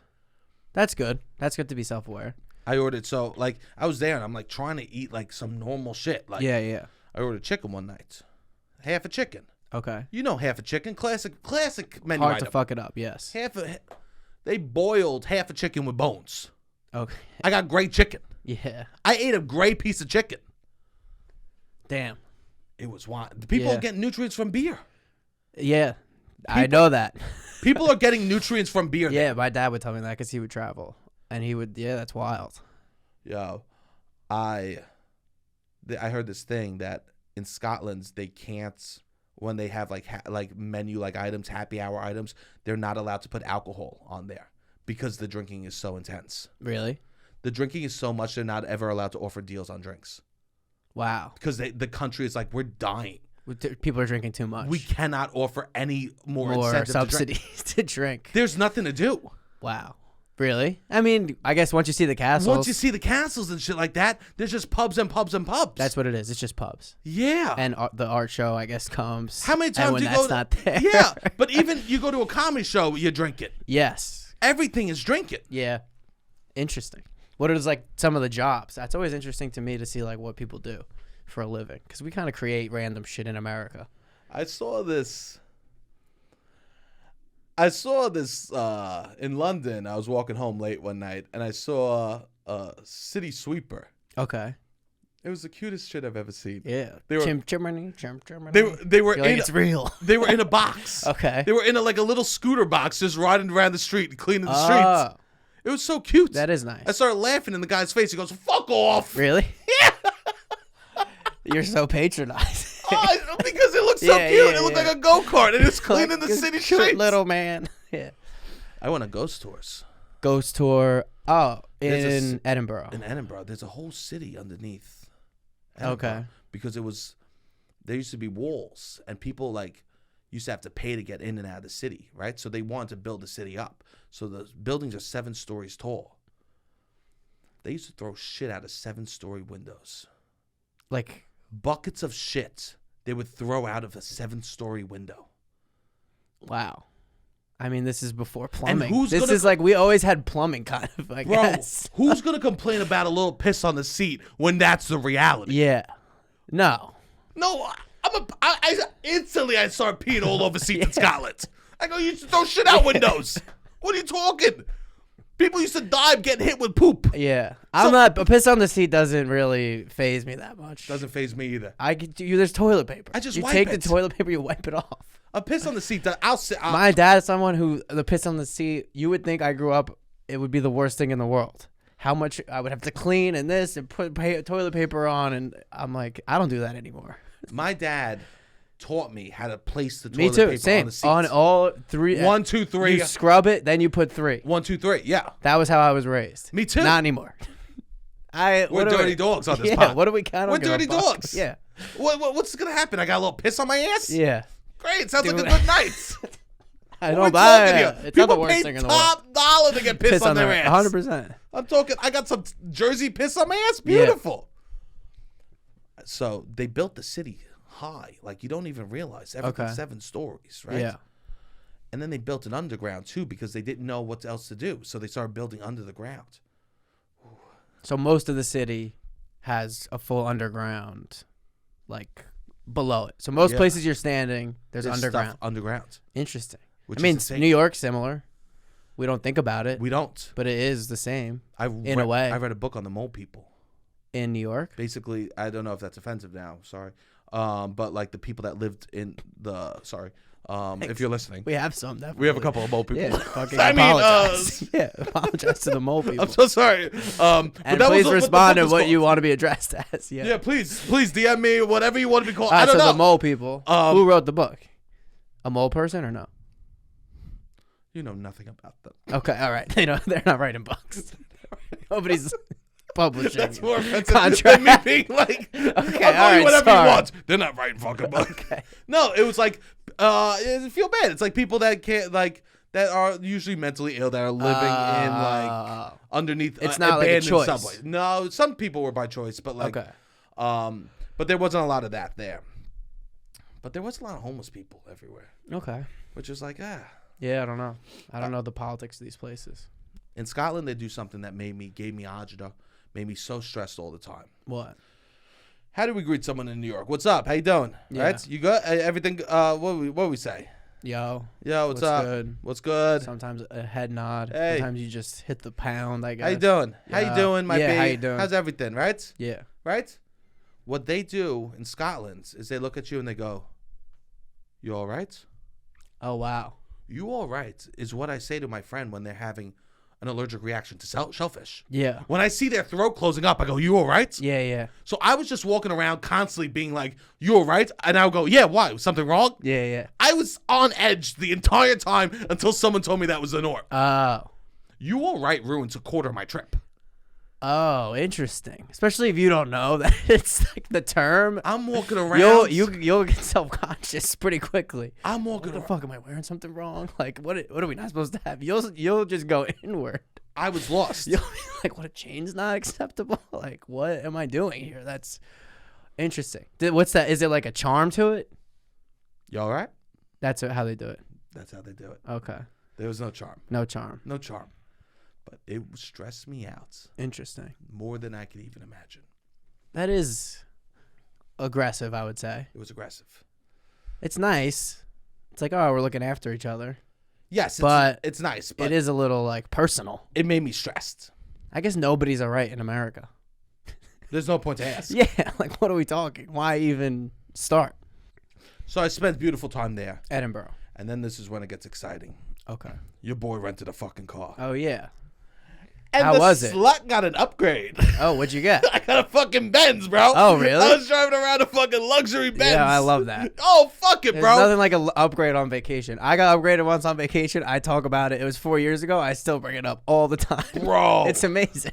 B: That's good. That's good to be self-aware.
A: I ordered, so like I was there and I'm like trying to eat like some normal shit. Like
B: yeah.
A: I ordered chicken one night. half a chicken.
B: Okay.
A: You know half a chicken, classic menu
B: Hard
A: item.
B: to fuck it up. Yes.
A: They boiled half a chicken with bones.
B: Okay.
A: I got gray chicken.
B: Yeah.
A: I ate a gray piece of chicken.
B: Damn.
A: It was wild. People are getting nutrients from beer.
B: Yeah. I know that.
A: People are getting nutrients from beer.
B: Yeah, my dad would tell me that because he would travel. And he would, that's wild.
A: Yo, I heard this thing that in Scotland they can't, when they have like menu like items, happy hour items, they're not allowed to put alcohol on there because the drinking is so intense.
B: Really?
A: The drinking is so much they're not ever allowed to offer deals on drinks.
B: Wow.
A: Because the country is like, we're dying.
B: People are drinking too much.
A: We cannot offer any more incentive
B: subsidies to drink.
A: There's nothing to do.
B: Wow. Really? I mean, I guess once you see the castles.
A: Once you see the castles and shit like that, there's just pubs and pubs and pubs.
B: That's what it is. It's just pubs.
A: Yeah.
B: And the art show, I guess, comes.
A: How many times do you
B: that's
A: go?
B: Not there.
A: Yeah. But even you go to a comedy show, you drink it.
B: Yes.
A: Everything is drinking.
B: Yeah. Interesting. What is like some of the jobs? That's always interesting to me to see like what people do for a living, because we kind of create random shit in America.
A: I saw this in London. I was walking home late one night, and I saw a city sweeper.
B: Okay.
A: It was the cutest shit I've ever seen.
B: Yeah.
A: They were
B: Chimney.
A: they were
B: Like
A: in
B: it's real.
A: They were in a box.
B: Okay.
A: They were in a little scooter box, just riding around the street and cleaning the streets. It was so cute.
B: That is nice.
A: I started laughing in the guy's face. He goes, "Fuck off!"
B: Really?
A: Yeah.
B: You're so patronizing.
A: Because it looked so cute. It looked like a go-kart, and it's cleaning the city streets.
B: Little man. Yeah.
A: I went on ghost tours.
B: Ghost tour. Oh, in Edinburgh.
A: In Edinburgh, there's a whole city underneath Edinburgh.
B: Okay.
A: Because there used to be walls, and people used to have to pay to get in and out of the city, right? So they wanted to build the city up. So the buildings are 7 stories tall. They used to throw shit out of 7-story windows.
B: Like
A: buckets of shit they would throw out of a 7-story window.
B: Wow. I mean, this is before plumbing.
A: And
B: this is like we always had plumbing, kind of. I guess.
A: Who's gonna complain about a little piss on the seat when that's the reality?
B: Yeah. No.
A: No. I instantly I start peeing all over seats in Scotland. I go, you used to throw shit out windows. What are you talking? People used to die getting hit with poop.
B: Yeah. A piss on the seat doesn't really faze me that much.
A: Doesn't faze me either.
B: There's toilet paper.
A: I just
B: you
A: wipe
B: take
A: it.
B: the toilet paper, you wipe it off.
A: A piss on the seat.
B: My dad's someone who the piss on the seat. You would think I grew up, it would be the worst thing in the world. How much I would have to clean and this and put toilet paper on, and I'm like, I don't do that anymore.
A: My dad taught me how to place the
B: Me
A: toilet
B: too.
A: paper
B: Same.
A: on the seats.
B: On all 3.
A: 1, 2, 3.
B: You scrub it, then you put 3.
A: 1, 2, 3. Yeah.
B: That was how I was raised.
A: Me too.
B: Not anymore.
A: We're dirty dogs on this
B: Yeah.
A: pod.
B: What do we count?
A: We're dirty dogs.
B: Yeah.
A: What's gonna happen? I got a little piss on my ass.
B: Yeah.
A: Great. Sounds like a good night.
B: I
A: What
B: don't
A: are we
B: buy
A: talking
B: it.
A: here?
B: It's
A: People
B: not the worst
A: pay
B: thing in the world.
A: top dollar to get piss on their ass.
B: 100%.
A: I'm talking. I got some Jersey piss on my ass. Beautiful. So they built the city high, like you don't even realize. Everything's 7 stories, right?
B: Yeah.
A: And then they built an underground too because they didn't know what else to do. So they started building under the ground.
B: So most of the city has a full underground, like below it. So most places you're standing, there's underground.
A: Stuff underground.
B: Interesting.
A: Which
B: I mean,
A: is insane.
B: New York's similar. We don't think about it.
A: We don't.
B: But it is the same
A: In
B: a way.
A: I read a book on the mole people.
B: In New York?
A: Basically, I don't know if that's offensive now. Sorry. But like the people that lived in the if you're listening,
B: We have some, definitely.
A: we have a couple of mole people.
B: Yeah, fucking
A: I mean,
B: apologize. Yeah, apologize to the mole people.
A: I'm so sorry.
B: And
A: that
B: please
A: was
B: respond
A: the
B: to
A: book was
B: what
A: called.
B: you want to be addressed as. Yeah.
A: Yeah, please DM me whatever you want to be called.
B: All right,
A: I don't
B: so
A: know.
B: the mole people. Who wrote the book? A mole person or no?
A: You know nothing about them.
B: Okay, all right. They're not writing books. Nobody's publishing.
A: That's more offensive
B: contract.
A: than me being like,
B: Okay,
A: I'll
B: all
A: call
B: right,
A: you whatever
B: sorry.
A: you want. They're not writing fucking books.
B: Okay.
A: No, it was like, I feel bad. It's like people that can't, that are usually mentally ill that are living in underneath
B: It's not like a
A: abandoned
B: choice.
A: subways. No, some people were by choice, but
B: Okay.
A: but there wasn't a lot of that there. But there was a lot of homeless people everywhere,
B: Okay.
A: which is like,
B: Yeah, I don't know. I don't know the politics of these places.
A: In Scotland, they do something that gave me agita, made me so stressed all the time.
B: What?
A: How do we greet someone in New York? What's up? How you doing?
B: Yeah.
A: Right? You good? Everything? What we say?
B: Yo,
A: What's up?
B: good?
A: What's good?
B: Sometimes a head nod.
A: Hey.
B: Sometimes you just hit the pound, I guess.
A: How you doing?
B: Yeah.
A: How you doing, my
B: Yeah,
A: baby?
B: how you doing?
A: How's everything? Right?
B: Yeah.
A: Right? What they do in Scotland is they look at you and they go, "You all right?"
B: Oh, wow.
A: You all right is what I say to my friend when they're having an allergic reaction to shellfish.
B: Yeah.
A: When I see their throat closing up, I go, "You all right?"
B: Yeah, yeah.
A: So I was just walking around constantly being like, "You all right?" And I would go, "Yeah, why? Was something wrong?"
B: Yeah, yeah.
A: I was on edge the entire time until someone told me that was the norm.
B: Oh.
A: You all right ruins a quarter of my trip.
B: Oh, interesting. Especially if you don't know that it's like the term.
A: I'm walking around.
B: You'll get self-conscious pretty quickly.
A: I'm walking
B: What the
A: around.
B: fuck, am I wearing something wrong? Like, what are we not supposed to have? You'll just go inward.
A: I was lost.
B: You'll be like, what, a chain's not acceptable? Like, what am I doing here? That's interesting. What's that? Is it like a charm to it?
A: You all right?
B: That's how they do it.
A: That's how they do it.
B: Okay.
A: There was no charm.
B: No charm.
A: No charm. But it stressed me out
B: Interesting.
A: more than I could even imagine.
B: That is aggressive, I would say.
A: It was aggressive.
B: It's nice. It's like, oh, we're looking after each other.
A: Yes,
B: But
A: it's nice, but
B: It is a little like personal.
A: it made me stressed.
B: I guess nobody's all right in America.
A: There's no point to ask.
B: Yeah, like what are we talking? Why even start?
A: So I spent beautiful time there.
B: Edinburgh.
A: And then this is when it gets exciting.
B: Okay.
A: Your boy rented a fucking car.
B: Oh, yeah.
A: And
B: How
A: the
B: was it?
A: slut got an upgrade.
B: Oh, what'd you get?
A: I got a fucking Benz, bro.
B: Oh, really?
A: I was driving around a fucking luxury Benz.
B: Yeah, I love that.
A: Oh, fuck it,
B: There's
A: bro.
B: nothing like an upgrade on vacation. I got upgraded once on vacation. I talk about it. It was 4 years ago. I still bring it up all the time.
A: Bro.
B: It's amazing.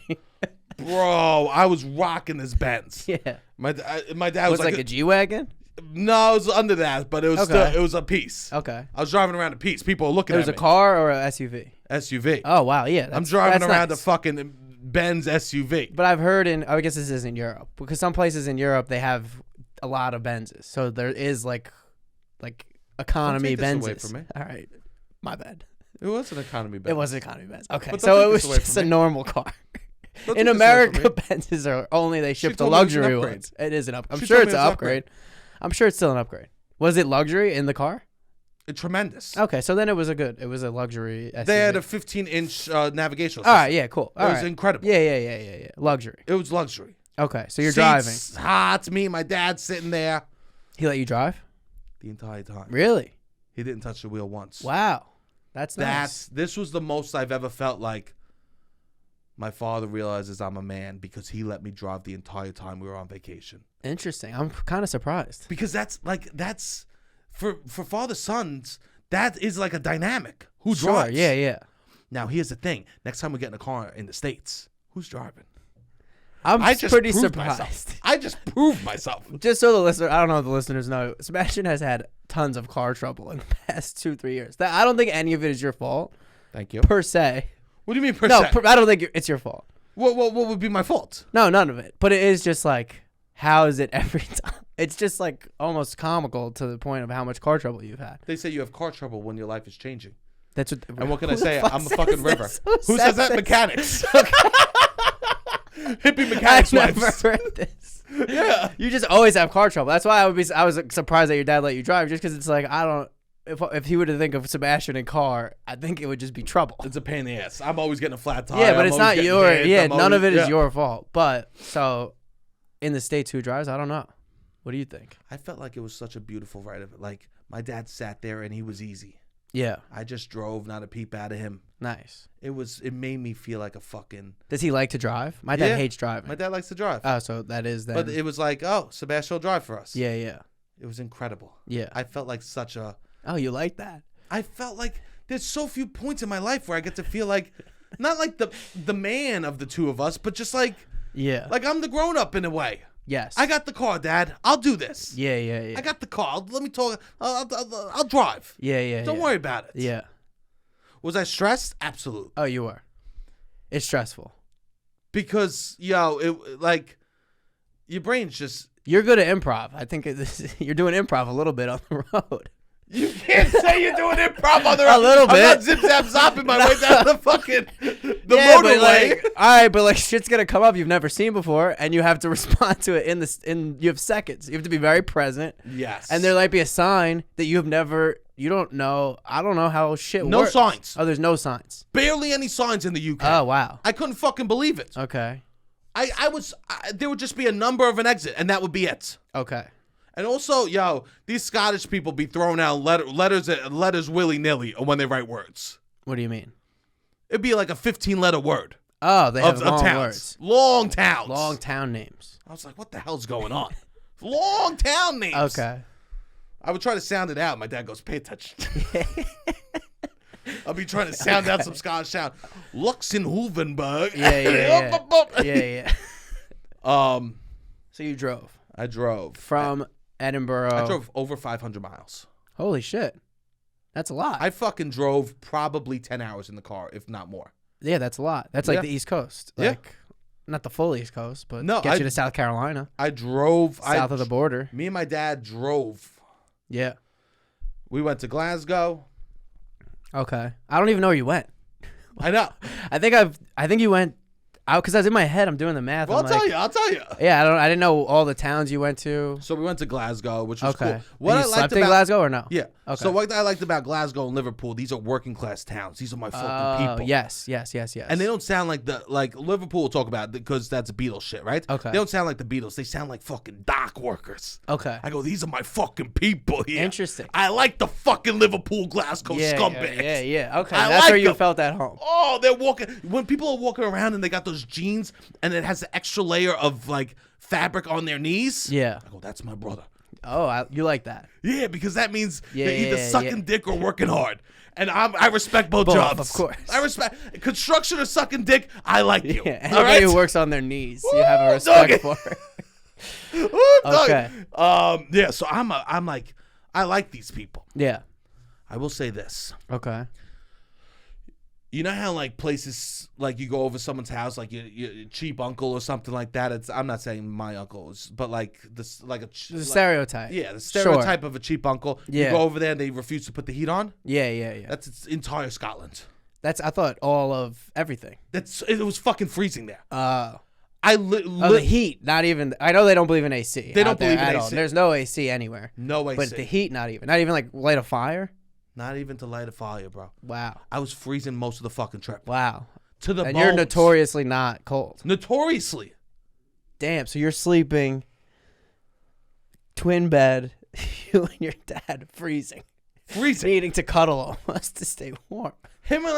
A: Bro, I was rocking this Benz.
B: Yeah.
A: My dad
B: Was
A: was
B: it like a G-Wagon?
A: no, it was under that, but it was
B: Okay.
A: still, it was a piece.
B: Okay.
A: I was driving around a piece. People were looking
B: It
A: at
B: was
A: me.
B: a car or an SUV?
A: SUV.
B: Oh, wow. Yeah.
A: I'm driving
B: that's
A: around
B: nice.
A: a fucking Benz SUV.
B: But I've heard I guess this isn't Europe, because some places in Europe, they have a lot of Benzes. So there is like economy
A: Don't take
B: Benzes.
A: this away from me.
B: All right. My bad.
A: It was an economy Benz.
B: It was an economy Benz. Okay.
A: But don't
B: So
A: take
B: it was
A: this away
B: just
A: from
B: a
A: me.
B: normal car.
A: Don't
B: In
A: take this away from
B: America,
A: me.
B: Benzes are only they ship the
A: told me it was an
B: luxury
A: upgrade.
B: ones. It is an upgrade. I'm
A: She
B: sure
A: told
B: it's
A: me
B: an
A: it's an
B: upgrade. I'm sure it's still an upgrade. Was it luxury in the car?
A: Tremendous.
B: Okay, so then it was a luxury SUV.
A: They had a 15-inch navigational system.
B: All right, yeah, cool. All
A: It was
B: right.
A: incredible.
B: Yeah. Luxury.
A: It was luxury.
B: Okay, so you're
A: Seats
B: driving.
A: hot. Me and my dad sitting there
B: He let you drive?
A: the entire time.
B: Really?
A: He didn't touch the wheel once.
B: Wow. That's nice.
A: This was the most I've ever felt like my father realizes I'm a man because he let me drive the entire time we were on vacation.
B: Interesting. I'm kind of surprised.
A: Because that's for father sons, that is like a dynamic. Who
B: Sure.
A: drives?
B: Yeah.
A: Now here's the thing. Next time we get in a car in the States, who's driving?
B: I'm
A: I just
B: pretty
A: proved
B: surprised.
A: myself. I just proved myself.
B: Just so the listener, I don't know if the listeners know, Sebastian has had tons of car trouble in the past 2-3 years. I don't think any of it is your fault
A: Thank you.
B: per se.
A: What do you mean per
B: No,
A: se?
B: I don't think it's your fault.
A: What would be my fault?
B: No, none of it. But it is just like, how is it every time? It's just like almost comical to the point of how much car trouble you've had.
A: They say you have car trouble when your life is changing.
B: That's what.
A: And what can I
B: who the
A: say?
B: fuck
A: I'm a
B: says
A: fucking river.
B: this?
A: Who says that?
B: this?
A: Mechanics. Hippie mechanics.
B: I've never
A: wives.
B: heard this.
A: Yeah.
B: You just always have car trouble. That's why I was surprised that your dad let you drive, just because it's like, I don't. If he were to think of Sebastian and car, I think it would just be trouble.
A: It's a pain in the ass. I'm always getting a flat tire.
B: Yeah, but
A: I'm
B: it's
A: always
B: not
A: getting
B: your.
A: hit.
B: Yeah,
A: I'm
B: none of it
A: always-
B: is your fault. But so, in the States, who drives? I don't know. What do you think?
A: I felt like it was such a beautiful ride of it. Like my dad sat there and he was easy.
B: Yeah,
A: I just drove, not a peep out of him.
B: nice.
A: It made me feel like a fucking.
B: Does he like to drive? My dad
A: Yeah.
B: hates driving.
A: My dad likes to drive.
B: Oh, so that is then.
A: But it was like, oh, Sebastian will drive for us.
B: Yeah.
A: It was incredible.
B: Yeah.
A: I felt like such a.
B: Oh, you like that?
A: I felt like there's so few points in my life where I get to feel like, not like the man of the two of us, but just like
B: Yeah.
A: I'm the grown up in a way.
B: Yes.
A: I got the car, Dad. I'll do this.
B: Yeah.
A: I got the car. Let me talk. I'll drive.
B: Yeah.
A: Don't worry about it.
B: Yeah.
A: Was I stressed? Absolutely.
B: Oh, you are. It's stressful.
A: Because your brain's just.
B: You're good at improv. I think you're doing improv a little bit on the road.
A: You can't say you're doing improv on the
B: A little bit.
A: I'm not zip zap zopping my way down the fucking the
B: Yeah, but
A: motorway.
B: all right, but like shit's gonna come up you've never seen before, and you have to respond to it in you have seconds. You have to be very present.
A: Yes.
B: And there might be a sign that you don't know. I don't know how shit
A: No
B: works.
A: signs.
B: Oh, there's no signs.
A: Barely any signs in the UK.
B: Oh, wow.
A: I couldn't fucking believe it.
B: Okay.
A: There would just be a number of an exit, and that would be it.
B: Okay.
A: And also, these Scottish people be throwing out letters willy-nilly when they write words.
B: What do you mean?
A: It'd be like a 15-letter word.
B: Oh, they have long
A: towns.
B: words.
A: Long towns.
B: Long town names.
A: I was like, what the hell's going on? Long town names.
B: Okay.
A: I would try to sound it out. My dad goes, pay attention. I'll be trying to sound out some Scottish sound. Luxembourg.
B: Yeah. So you drove.
A: I drove.
B: From Edinburgh.
A: I drove over 500 miles.
B: Holy shit. That's a lot.
A: I fucking drove probably 10 hours in the car, if not more.
B: Yeah, that's a lot. That's like the East Coast. Like, not the full East Coast, but get you to South Carolina.
A: I drove.
B: South of the border.
A: Me and my dad drove.
B: Yeah.
A: We went to Glasgow.
B: Okay. I don't even know where you went.
A: I know.
B: I think you went out because I was in my head. I'm doing the math.
A: Well, I'll tell you.
B: Yeah, I didn't know all the towns you went to.
A: So we went to Glasgow, which was
B: okay.
A: cool.
B: What I slept in Glasgow or no?
A: Yeah.
B: Okay.
A: So what I liked about Glasgow and Liverpool, these are working class towns. These are my fucking people.
B: Yes.
A: And they don't sound like Liverpool will talk about it because that's Beatles shit, right?
B: Okay.
A: They don't sound like the Beatles. They sound like fucking dock workers.
B: Okay.
A: I go, these are my fucking people here.
B: Interesting.
A: I like the fucking Liverpool, Glasgow scumbags.
B: Yeah. Okay.
A: I
B: That's
A: like
B: where you
A: them.
B: felt at home.
A: Oh, they're walking. When people are walking around and they got those jeans and it has the extra layer of like fabric on their knees.
B: Yeah.
A: I go, that's my brother.
B: Oh, you like that?
A: Yeah, because that means they're
B: Yeah,
A: either sucking dick or working hard. And I respect both jobs.
B: Of course.
A: I respect construction or sucking dick. I like you.
B: Yeah,
A: all
B: anybody
A: right?
B: who works on their knees, you have a respect for.
A: Okay. Yeah. So I'm like, I like these people.
B: Yeah.
A: I will say this.
B: Okay.
A: You know how like places like you go over someone's house, like your cheap uncle or something like that. I'm not saying my uncles, but like this, like
B: the stereotype.
A: Yeah, the stereotype of a cheap uncle.
B: Yeah.
A: You go over there and they refuse to put the heat on.
B: Yeah.
A: That's its entire Scotland.
B: I thought all of everything.
A: It was fucking freezing there.
B: The heat, not even. I know they don't believe in AC.
A: They don't believe in
B: at
A: AC.
B: all. There's no AC anywhere.
A: No AC.
B: But the heat, not even like light a fire.
A: Not even to light a fire, bro.
B: Wow.
A: I was freezing most of the fucking trip.
B: Wow.
A: To the
B: and
A: bones.
B: you're notoriously not cold.
A: Notoriously.
B: Damn. So you're sleeping twin bed, you and your dad freezing, needing to cuddle almost to stay warm.
A: Him and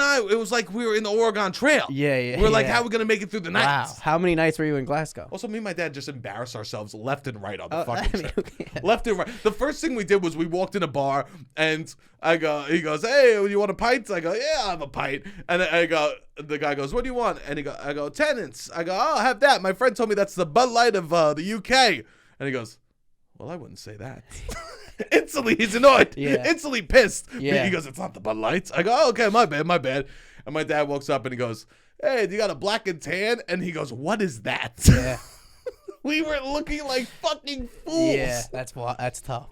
A: I, it was like we were in the Oregon Trail.
B: Yeah.
A: We're like, how are we going to make it through the night?
B: Wow. How many nights were you in Glasgow?
A: Also, me and my dad just embarrassed ourselves left and right on the fucking trip.
B: Okay.
A: Left and right. The first thing we did was we walked in a bar, and he goes, hey, you want a pint? I go, yeah, I have a pint. And the guy goes, what do you want? And I go, Tennent's. I go, oh, I'll have that. My friend told me that's the Bud Light of the UK. And he goes, well, I wouldn't say that. Instantly, he's annoyed.
B: Yeah.
A: Instantly pissed.
B: Yeah.
A: He goes, it's not the Bud Lights. I go, oh, okay, my bad. And my dad walks up and he goes, hey, do you got a black and tan? And he goes, what is that?
B: Yeah.
A: We were looking like fucking fools.
B: Yeah, that's tough.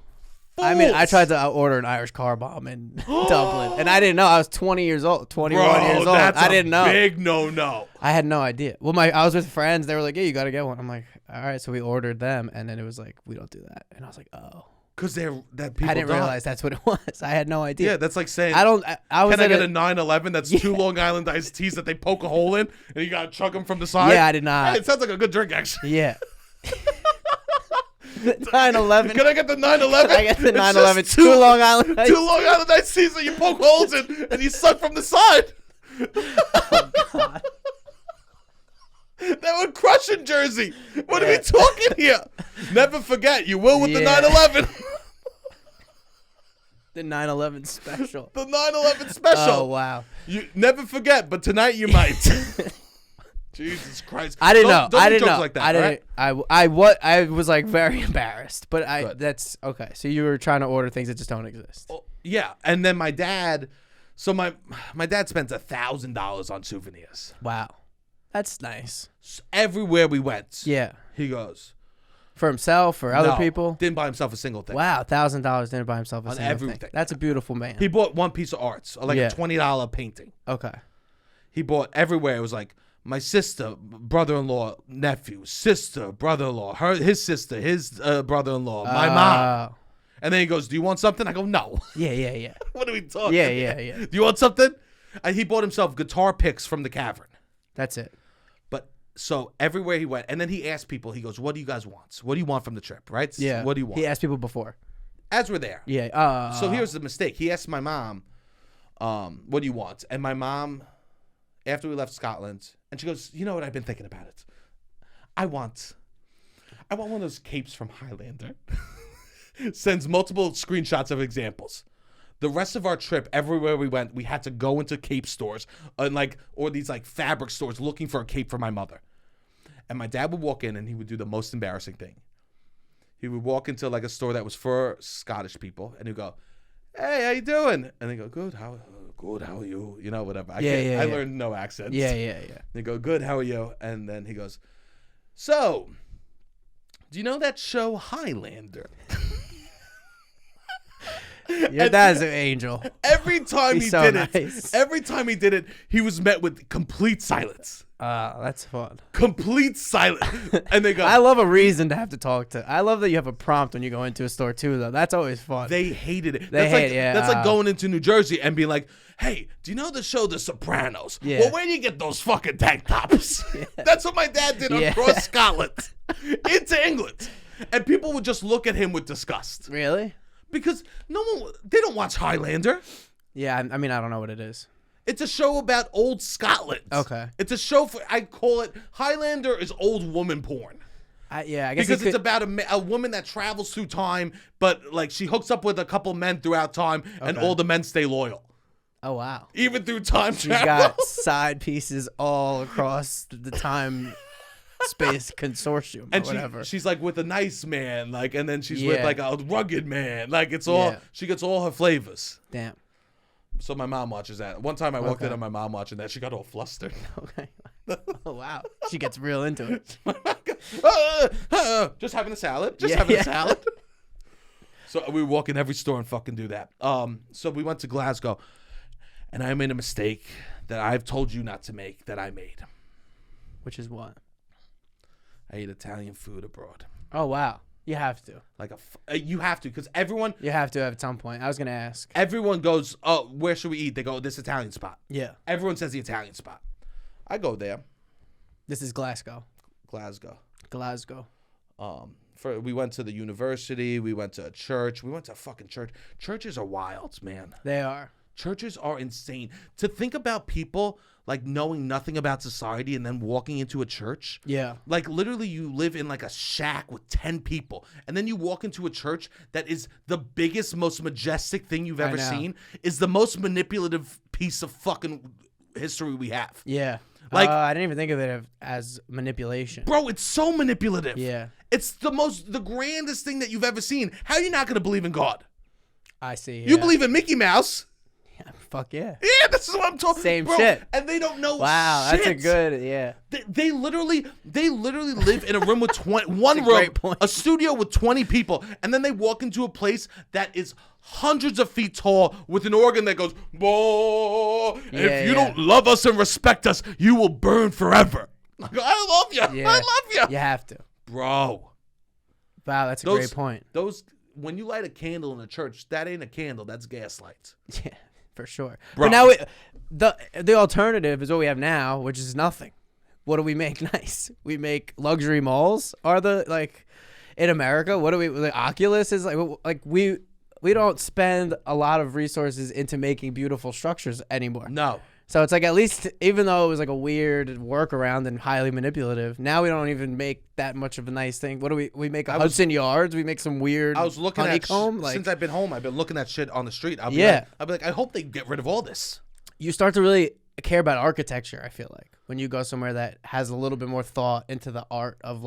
A: Fools.
B: I mean, I tried to order an Irish car bomb in Dublin, and I didn't know. I was 21 years old.
A: That's
B: I didn't know.
A: Big no.
B: I had no idea. Well, I was with friends. They were like, "Yeah, you got to get one." I'm like, "All right." So we ordered them, and then it was like, "We don't do that." And I was like, "Oh."
A: Because that people
B: I didn't realize that's what it was. I had no idea.
A: Yeah, that's like saying,
B: I was
A: can I get a 911 that's 2 Long Island iced teas that they poke a hole in, and you got to chug them from the side?
B: Yeah, I did not.
A: Hey, it sounds like a good drink, actually.
B: Yeah. 911.
A: Can I get the 911?
B: I get the 911.
A: It's just
B: 2 Long Island iced.
A: 2 Long Island iced teas that you poke holes in, and you suck from the side.
B: Oh, God.
A: That would crush in Jersey. What are we talking here? Never forget, you will with the
B: Yeah.
A: 911.
B: The 9/11 special.
A: The 9/11 special.
B: Oh, wow.
A: You never forget, but tonight you might. Jesus Christ!
B: I didn't know.
A: Don't
B: I
A: do
B: didn't
A: jokes
B: know.
A: like that,
B: I didn't.
A: right?
B: I was like very embarrassed, but
A: Good.
B: that's okay. So you were trying to order things that just don't exist.
A: Oh, yeah, and then my dad. So my dad spends $1,000 on souvenirs.
B: Wow, that's nice.
A: Everywhere we went,
B: Yeah.
A: he goes,
B: For himself or other
A: No,
B: people?
A: Didn't buy himself a single thing.
B: Wow, $1,000 didn't buy himself a
A: On
B: single
A: everything.
B: thing. That's a beautiful man.
A: He bought one piece of art, like
B: Yeah.
A: a $20 painting.
B: Okay.
A: He bought everywhere. It was like my sister, brother-in-law, nephew, sister, brother-in-law, his sister, his brother-in-law, my mom. And then he goes, "Do you want something?" I go, "No."
B: Yeah.
A: What are we talking?
B: Yeah.
A: Do you want something? And he bought himself guitar picks from the Cavern.
B: That's it.
A: But so everywhere he went, and then he asked people. He goes, "What do you guys want? What do you want from the trip?" Right?
B: Yeah.
A: What do you want?
B: He asked people before.
A: As we're there.
B: Yeah.
A: So here's the mistake. He asked my mom, "What do you want?" And my mom, after we left Scotland, and she goes, "You know what? I've been thinking about it. I want one of those capes from Highlander." Sends multiple screenshots of examples. The rest of our trip, everywhere we went, we had to go into cape stores and or these fabric stores looking for a cape for my mother. And my dad would walk in and he would do the most embarrassing thing. He would walk into a store that was for Scottish people and he'd go, "Hey, how you doing?" And they go, "Good, how are you?" You know, whatever. I learned no accents.
B: Yeah.
A: They go, "Good, how are you?" And then he goes, "So, do you know that show Highlander?"
B: Your dad's an angel.
A: Every time
B: He's
A: he
B: so
A: did
B: nice.
A: it, he was met with complete silence.
B: That's fun.
A: Complete silence. And they go,
B: I love a reason to have to talk to. I love that you have a prompt when you go into a store too, though. That's always fun.
A: they hated it.
B: Yeah.
A: That's like going into New Jersey and being like, "Hey, do you know the show The Sopranos?"
B: Yeah.
A: "Well, where do you get those fucking tank tops?" That's what my dad did
B: Yeah.
A: across Scotland into England. And people would just look at him with disgust.
B: Really?
A: Because they don't watch Highlander.
B: Yeah. I mean, I don't know what it is.
A: It's a show about old Scotland.
B: Okay.
A: It's a show I call it, Highlander is old woman porn.
B: I guess
A: Because it's about a woman that travels through time, but she hooks up with a couple men throughout time, and all the men stay loyal.
B: Oh wow.
A: Even through time
B: She's
A: travel.
B: got side pieces all across the time space consortium or
A: And
B: whatever.
A: she's with a nice man, and then she's
B: Yeah.
A: with a rugged man. It's all,
B: Yeah.
A: she gets all her flavors.
B: Damn.
A: So my mom watches that. One time I walked in
B: Okay.
A: on my mom watching that. She got all flustered.
B: Okay. Oh wow. She gets real into it.
A: Just having a salad. Just
B: Yeah,
A: having
B: yeah.
A: a salad. So we walk in every store and fucking do that. So we went to Glasgow, and I made a mistake that I've told you not to make that I made.
B: Which is what?
A: I ate Italian food abroad.
B: Oh wow. You have to.
A: You have to, because everyone
B: You have to at some point. I was gonna ask.
A: goes, "Oh, where should we eat?" They go, "This Italian spot."
B: Yeah.
A: Everyone says the Italian spot. I go there,
B: This is Glasgow.
A: Glasgow.
B: Glasgow.
A: We went to the university. We went to a church. We went to a fucking church. Churches are wild, man.
B: They are.
A: Churches are insane. To think about people knowing nothing about society and then walking into a church.
B: Yeah.
A: Literally you live in a shack with 10 people. And then you walk into a church that is the biggest, most majestic thing you've ever
B: know.
A: seen. Is the most manipulative piece of fucking history we have.
B: Yeah.
A: Like-
B: I didn't even think of it as manipulation.
A: Bro, it's so manipulative.
B: Yeah.
A: It's the grandest thing that you've ever seen. How are you not going to believe in God?
B: I see.
A: You
B: yeah.
A: believe in Mickey Mouse.
B: Yeah, fuck yeah.
A: Yeah, this is what I'm talking.
B: Same
A: bro,
B: shit.
A: And they don't know.
B: Wow,
A: shit.
B: that's a good. Yeah.
A: They literally live in a room with 20, one
B: That's a
A: room,
B: great point.
A: a studio with 20 people, and then they walk into a place that is hundreds of feet tall with an organ that goes, "Boh,
B: Yeah,
A: if you
B: yeah.
A: don't love us and respect us, you will burn forever." I love you.
B: Yeah.
A: I love you,
B: You have to.
A: bro.
B: Wow, that's a
A: Those-
B: great point.
A: When you light a candle in a church, that ain't a candle. That's gaslight.
B: Yeah, for sure.
A: Bro.
B: But now the alternative is what we have now, which is nothing. What do we make nice? We make luxury malls. Are the in America? What do we? The Oculus is we don't spend a lot of resources into making beautiful structures anymore.
A: No.
B: So it's at least, even though it was a weird workaround and highly manipulative, now we don't even make that much of a nice thing. What do we make? Hudson Yards. We make some weird.
A: I was looking
B: honeycomb.
A: at since I've been home. I've been looking at shit on the street. I'll be like, I hope they get rid of all this.
B: You start to really care about architecture. I feel like when you go somewhere that has a little bit more thought into the art of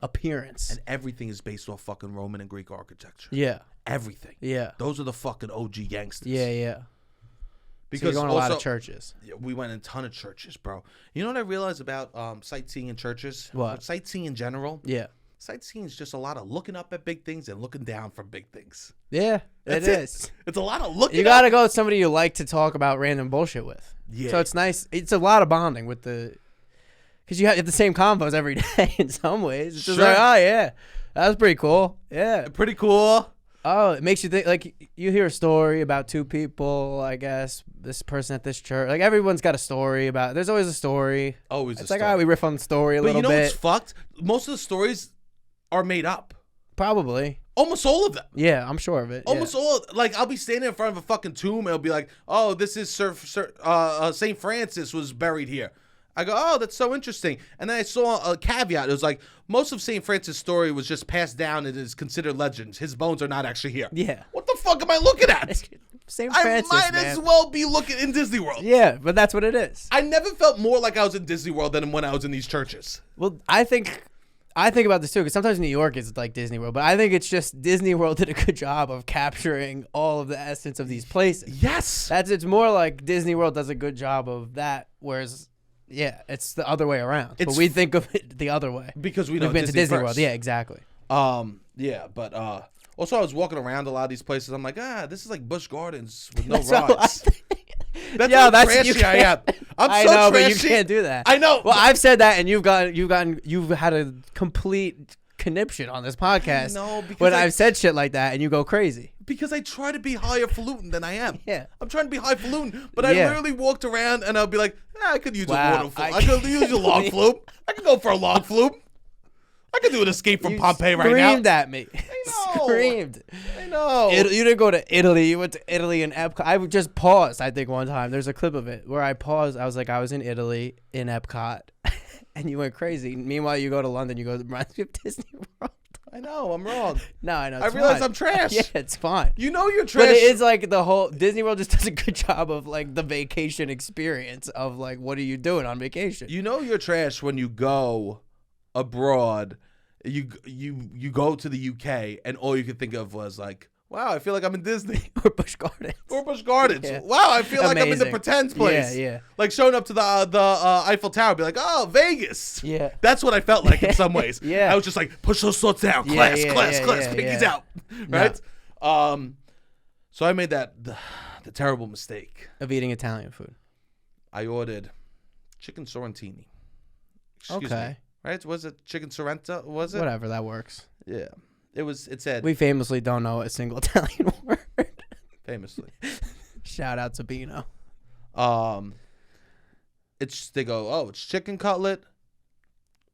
B: appearance.
A: And everything is based off fucking Roman and Greek architecture.
B: Yeah.
A: Everything.
B: Yeah.
A: Those are the fucking OG gangsters.
B: Yeah.
A: Because
B: So you're going to a lot of
A: also-
B: churches.
A: We went in a ton of churches, bro. You know what I realized about sightseeing in churches?
B: What?
A: Sightseeing in general?
B: Yeah.
A: Sightseeing is just a lot of looking up at big things and looking down from big things.
B: Yeah, it is.
A: It's a lot of looking.
B: You gotta go with somebody you like to talk about random bullshit with.
A: Yeah.
B: So it's nice. It's a lot of bonding with because you have the same combos every day in some ways. It's just
A: Sure.
B: like, oh yeah, that was pretty cool. Yeah.
A: Pretty cool.
B: Oh, it makes you think. Like you hear a story about two people. I guess this person at this church. Like everyone's got a story about. There's always a story.
A: Always.
B: It's
A: a
B: like,
A: story.
B: we riff on the story a
A: But
B: little
A: you know
B: bit.
A: what's fucked? Most of the stories are made up.
B: Probably.
A: Almost all of them.
B: Yeah, I'm sure of it.
A: Almost all. Like I'll be standing in front of a fucking tomb and it'll be like, oh, this is St. Francis was buried here. I go, oh, that's so interesting. And then I saw a caveat. It was like, most of St. Francis' story was just passed down and is considered legends. His bones are not actually here.
B: Yeah.
A: What the fuck am I looking at?
B: St. Francis,
A: I might as well be looking in Disney World.
B: Yeah, but that's what it is.
A: I never felt more like I was in Disney World than when I was in these churches.
B: Well, I think about this too, because sometimes New York is like Disney World, but I think it's just Disney World did a good job of capturing all of the essence of these places.
A: Yes.
B: It's more like Disney World does a good job of that, whereas it's the other way around. But we think of it the other way
A: because we've
B: been to Disney World. Yeah, exactly.
A: Yeah, but also I was walking around a lot of these places. I'm like, this is like Busch Gardens with no
B: That's what I
A: rides. That's
B: Yo,
A: how
B: that's
A: trashy I am.
B: I
A: so
B: know,
A: trashy.
B: but you can't do that.
A: I know.
B: Well, I've said that, and you've had a complete conniption on this podcast.
A: No, because
B: when I've said shit like that, and you go crazy.
A: Because I try to be highfalutin than I am.
B: Yeah.
A: I'm trying to be highfalutin, but I literally walked around and I'll be like, I could use a water flume. I could use a long flume. I could go for a long flume. I could do an escape from Pompeii right now.
B: Screamed at me.
A: I know.
B: Screamed.
A: I know.
B: You didn't go to Italy. You went to Italy and Epcot. I just paused, I think, one time. There's a clip of it where I paused. I was like, I was in Italy in Epcot. And you went crazy. Meanwhile, you go to London. You go to reminds me of Disney World.
A: I know. I'm wrong.
B: No, I know.
A: I realize
B: fine.
A: I'm trash.
B: Yeah, it's fine.
A: You know you're trash.
B: But it is like the whole Disney World just does a good job of like the vacation experience of like, what are you doing on vacation?
A: You know you're trash when you go abroad. You go to the UK and all you could think of was like, wow, I feel like I'm in Disney.
B: Or Busch Gardens.
A: Yeah. Wow, I feel like I'm in the pretend place.
B: Yeah.
A: Like showing up to the Eiffel Tower, be like, oh, Vegas.
B: Yeah.
A: That's what I felt like in some ways.
B: Yeah.
A: I was just like, push those thoughts down. Class, pinkies out. Right? So I made the terrible mistake
B: of eating Italian food.
A: I ordered chicken sorrentini. Excuse
B: Okay.
A: me. Right? Was it chicken sorrento? Was it?
B: Whatever, that works.
A: Yeah. It said.
B: We famously don't know a single Italian word.
A: Famously.
B: Shout out to Bino.
A: They go, it's chicken cutlet,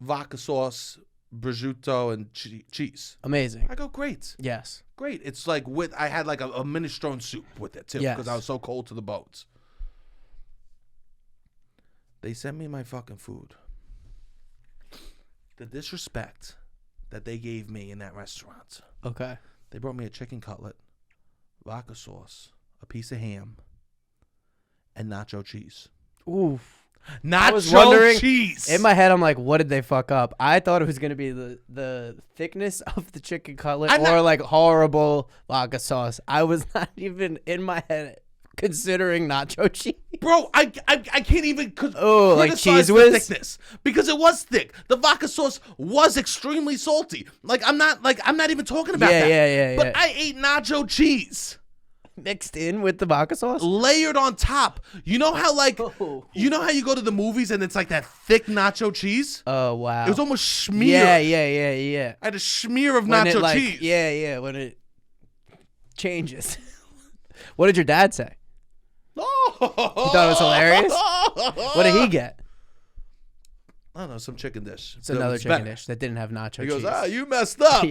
A: vodka sauce, prosciutto, and cheese.
B: Amazing.
A: I go, great.
B: Yes.
A: Great. It's like I had like a minestrone soup with it too, because I was so cold to the bones. They sent me my fucking food. The disrespect that they gave me in that restaurant.
B: Okay.
A: They brought me a chicken cutlet, vodka sauce, a piece of ham, and nacho cheese.
B: Oof.
A: Nacho cheese.
B: In my head, I'm like, what did they fuck up? I thought it was going to be the thickness of the chicken cutlet like horrible vodka sauce. I was not even in my head considering nacho cheese.
A: Bro, I can't even
B: like Cheese
A: the
B: Whiz?
A: thickness because it was thick. The vodka sauce was extremely salty. I'm not even talking about that.
B: Yeah.
A: But I ate nacho cheese
B: mixed in with the vodka sauce,
A: layered on top. You know how you know how you go to the movies and it's like that thick nacho cheese?
B: Oh wow.
A: It was almost smeared.
B: Yeah.
A: I had a smear of nacho cheese.
B: Yeah, when it changes. What did your dad say?
A: Oh.
B: You thought it was hilarious? What did he get?
A: I don't know, some chicken dish.
B: It's another chicken dish that didn't have nacho cheese.
A: He goes, you messed up.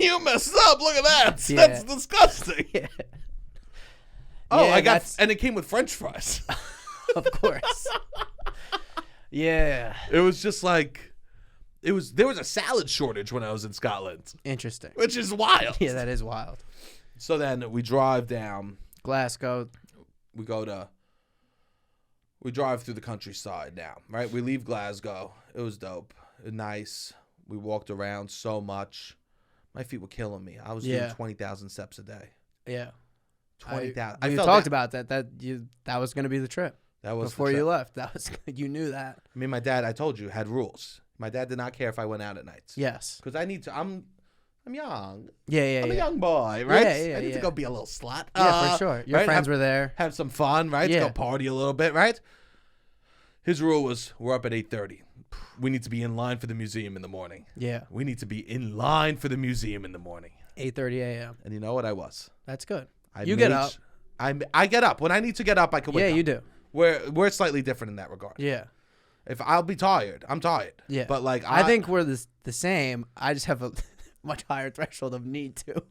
A: You messed up. Look at that. That's disgusting.
B: Yeah.
A: Oh, and it came with French fries.
B: Of course. Yeah.
A: It was just like, there was a salad shortage when I was in Scotland.
B: Interesting.
A: Which is wild.
B: Yeah, that is wild.
A: So then we drive down.
B: Glasgow.
A: We drive through the countryside now, right? We leave Glasgow. It was dope. Nice. We walked around so much. My feet were killing me. I was doing 20,000 steps a day.
B: Yeah.
A: 20,000.
B: We talked about that. That was going to be the trip.
A: That was
B: before you left. You knew that.
A: I mean, my dad, I told you, had rules. My dad did not care if I went out at nights.
B: Yes.
A: Because I need to. I'm young.
B: Yeah.
A: I'm a young boy, right?
B: Yeah,
A: I need to go be a little slut.
B: Yeah, for sure. Your friends were there.
A: Have some fun, right?
B: Yeah.
A: Go party a little bit, right? His rule was, we're up at 8:30. We need to be in line for the museum in the morning.
B: Yeah.
A: We need to be in line for the museum in the morning.
B: 8:30 a.m.
A: And you know what? I was.
B: That's good.
A: You
B: get up.
A: I get up. When I need to get up, I can wake up.
B: Yeah, you do.
A: We're slightly different in that regard.
B: Yeah.
A: If I'll be tired, I'm tired.
B: Yeah.
A: But like
B: I think we're the same. I just have a much higher threshold of need to.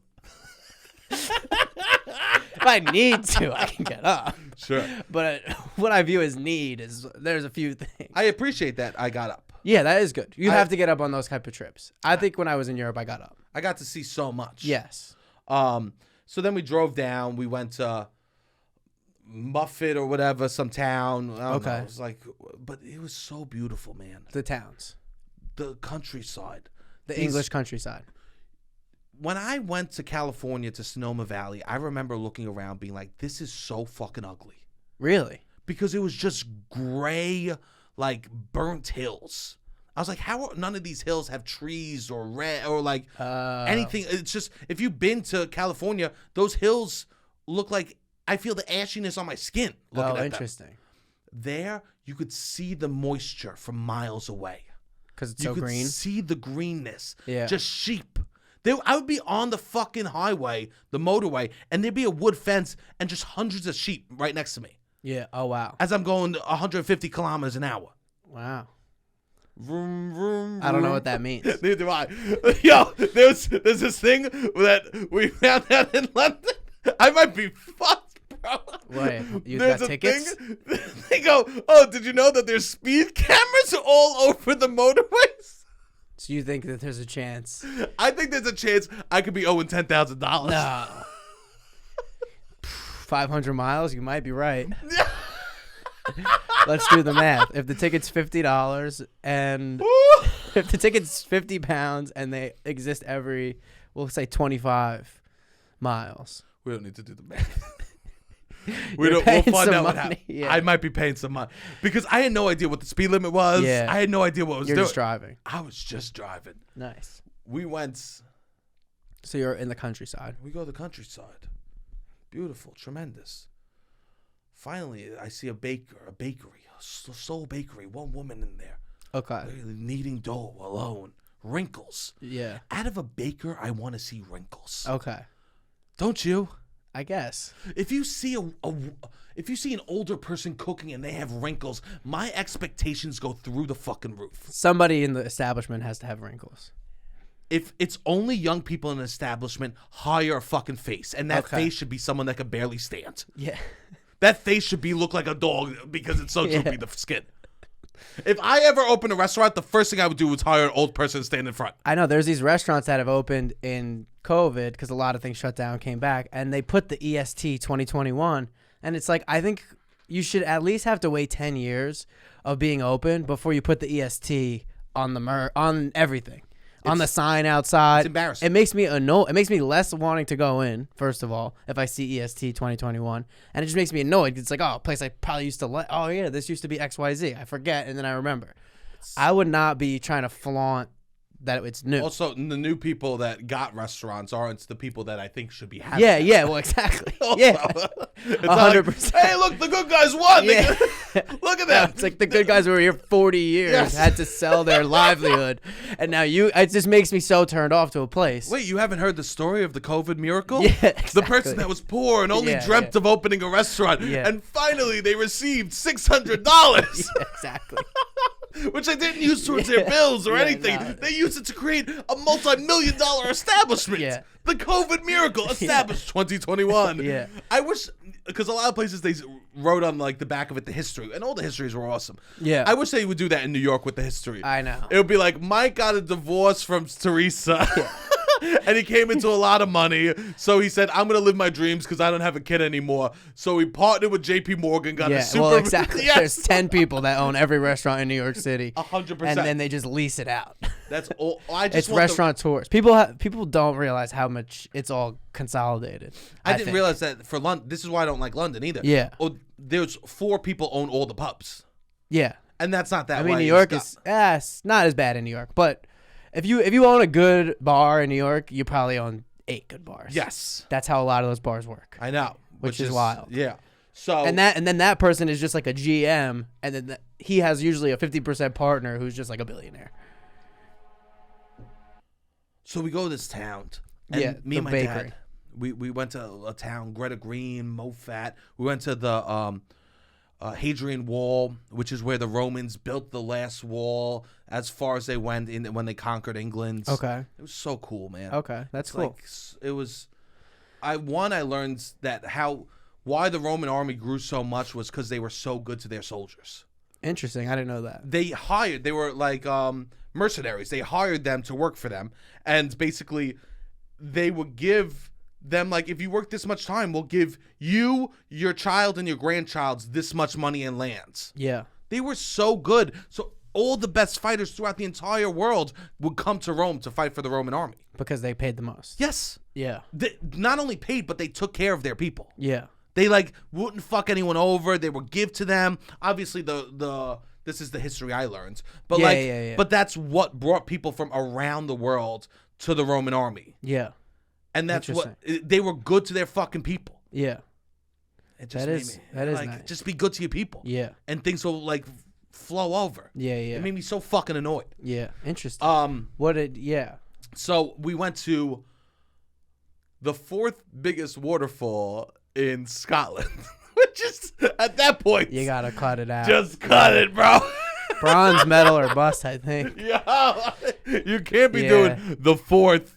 B: If I need to, I can get up.
A: Sure.
B: But what I view as need is there's a few things.
A: I appreciate that I got up.
B: Yeah, that is good. You have to get up on those type of trips. I think when I was in Europe, I got up.
A: I got to see so much.
B: Yes.
A: So then we drove down. We went to Muffet or whatever, some town. I don't know. It was like, but it was so beautiful, man.
B: The towns.
A: The countryside.
B: The English countryside.
A: When I went to California to Sonoma Valley, I remember looking around being like, this is so fucking ugly.
B: Really?
A: Because it was just gray, like burnt hills. I was like, how are, none of these hills have trees or red or like anything? It's just, if you've been to California, those hills look like, I feel the ashiness on my skin looking at
B: interesting.
A: them. There, you could see the moisture from miles away.
B: Because it's so green?
A: You could see the greenness.
B: Yeah.
A: Just sheep. I would be on the fucking highway, the motorway, and there'd be a wood fence and just hundreds of sheep right next to me.
B: Yeah. Oh, wow.
A: As I'm going 150 kilometers an hour.
B: Wow.
A: Vroom, vroom,
B: I don't know
A: vroom.
B: what that means.
A: Neither do I. Yo, there's this thing that we found out in London. I might be fucked, bro.
B: Wait, you
A: There's
B: got
A: a
B: tickets?
A: thing, they go, oh, did you know that there's speed cameras all over the motorways?
B: So you think that there's a chance?
A: I think there's a chance I could be owing $10,000.
B: No. 500 miles, you might be right. Let's do the math. If the ticket's $50 and if the ticket's £50 and they exist every, we'll say 25 miles.
A: We don't need to do the math.
B: We'll
A: find out what
B: money,
A: happened.
B: yeah.
A: I might be paying some money because I had no idea what the speed limit was.
B: Yeah.
A: I had no idea what I was
B: You're
A: doing.
B: just driving.
A: I was just driving.
B: Nice.
A: We went.
B: So you're in the countryside.
A: We go to the countryside. Beautiful, tremendous. Finally, I see a bakery, a soul bakery. One woman in there.
B: Okay.
A: Really kneading dough alone. Wrinkles.
B: Yeah.
A: Out of a baker, I want to see wrinkles.
B: Okay.
A: Don't you?
B: I guess.
A: If you see if you see an older person cooking and they have wrinkles, my expectations go through the fucking roof.
B: Somebody in the establishment has to have wrinkles.
A: If it's only young people in an establishment, hire a fucking face, and that face should be someone that can barely stand.
B: Yeah.
A: That face should look like a dog because it's so droopy, the skin. If I ever open a restaurant, the first thing I would do is hire an old person to stand in front.
B: I know there's these restaurants that have opened in COVID because a lot of things shut down, came back, and they put the EST 2021, and it's like, I think you should at least have to wait 10 years of being open before you put the EST on on everything. On the sign outside.
A: It's embarrassing.
B: It makes me annoyed. It makes me less wanting to go in, first of all, if I see EST 2021. And it just makes me annoyed. It's like, oh, a place I probably used to like. Oh, yeah, this used to be XYZ. I forget, and then I remember. I would not be trying to flaunt that it's new.
A: Also, the new people that got restaurants aren't the people that I think should be having
B: Yeah, yeah, well, exactly. Yeah, 100%.
A: Like, hey, look, the good guys won.
B: Yeah.
A: Look at that.
B: It's like the good guys who were here 40 years had to sell their livelihood. And now it just makes me so turned off to a place.
A: Wait, you haven't heard the story of the COVID miracle?
B: Yeah, exactly.
A: The person that was poor and only dreamt of opening a restaurant.
B: Yeah.
A: And finally they received $600.
B: Yeah, exactly.
A: Which they didn't use towards their bills or anything.
B: No.
A: They used it to create a multi-million-dollar establishment.
B: Yeah.
A: The COVID miracle established 2021.
B: Yeah.
A: I wish, because a lot of places they wrote on like the back of it the history, and all the histories were awesome.
B: Yeah.
A: I wish they would do that in New York with the history.
B: I know.
A: It would be like Mike got a divorce from Teresa. Yeah. And he came into a lot of money, so he said, "I'm gonna live my dreams because I don't have a kid anymore." So he partnered with J.P. Morgan, got a super.
B: Well, exactly.
A: Yes.
B: There's 10 people that own every restaurant in New York City.
A: 100%.
B: And then they just lease it out.
A: That's all. I just
B: It's
A: want
B: restaurateurs. People don't realize how much it's all consolidated.
A: I didn't
B: think.
A: realize that for London. This is why I don't like London either.
B: Yeah.
A: Oh, there's 4 people own all the pubs.
B: Yeah.
A: And that's not that.
B: I mean,
A: way.
B: New York is it's not as bad in New York, but if you own a good bar in New York, you probably own 8 good bars.
A: Yes,
B: that's how a lot of those bars work.
A: I know,
B: which is wild.
A: Yeah. So
B: and then that person is just like a GM, and then he has usually a 50% partner who's just like a billionaire.
A: So we go to this town, and me and my
B: bakery.
A: dad, we went to a town, Greta Green, Moffat. We went to the Hadrian Wall, which is where the Romans built the last wall as far as they went when they conquered England.
B: Okay.
A: It was so cool, man.
B: Okay, that's cool.
A: Like, it was. I learned that why the Roman army grew so much was because they were so good to their soldiers.
B: Interesting. I didn't know that.
A: They were like mercenaries. They hired them to work for them, and basically they would give them, like, if you work this much time, we'll give you, your child, and your grandchild's this much money and lands.
B: Yeah.
A: They were so good. So all the best fighters throughout the entire world would come to Rome to fight for the Roman army.
B: Because they paid the most.
A: Yes.
B: Yeah.
A: They not only paid, but they took care of their people.
B: Yeah.
A: They wouldn't fuck anyone over. They would give to them. Obviously, this is the history I learned. But but that's what brought people from around the world to the Roman army.
B: Yeah.
A: And that's what they were good to their fucking people.
B: Yeah.
A: It just
B: that is nice.
A: Just be good to your people.
B: Yeah.
A: And things will flow over.
B: Yeah, yeah.
A: It made me so fucking annoyed.
B: Yeah. Interesting.
A: So we went to the 4th biggest waterfall in Scotland, which is, at that point,
B: you gotta cut it out.
A: Just cut it, bro.
B: Bronze medal or bust, I think.
A: Yeah, you can't be doing the 4th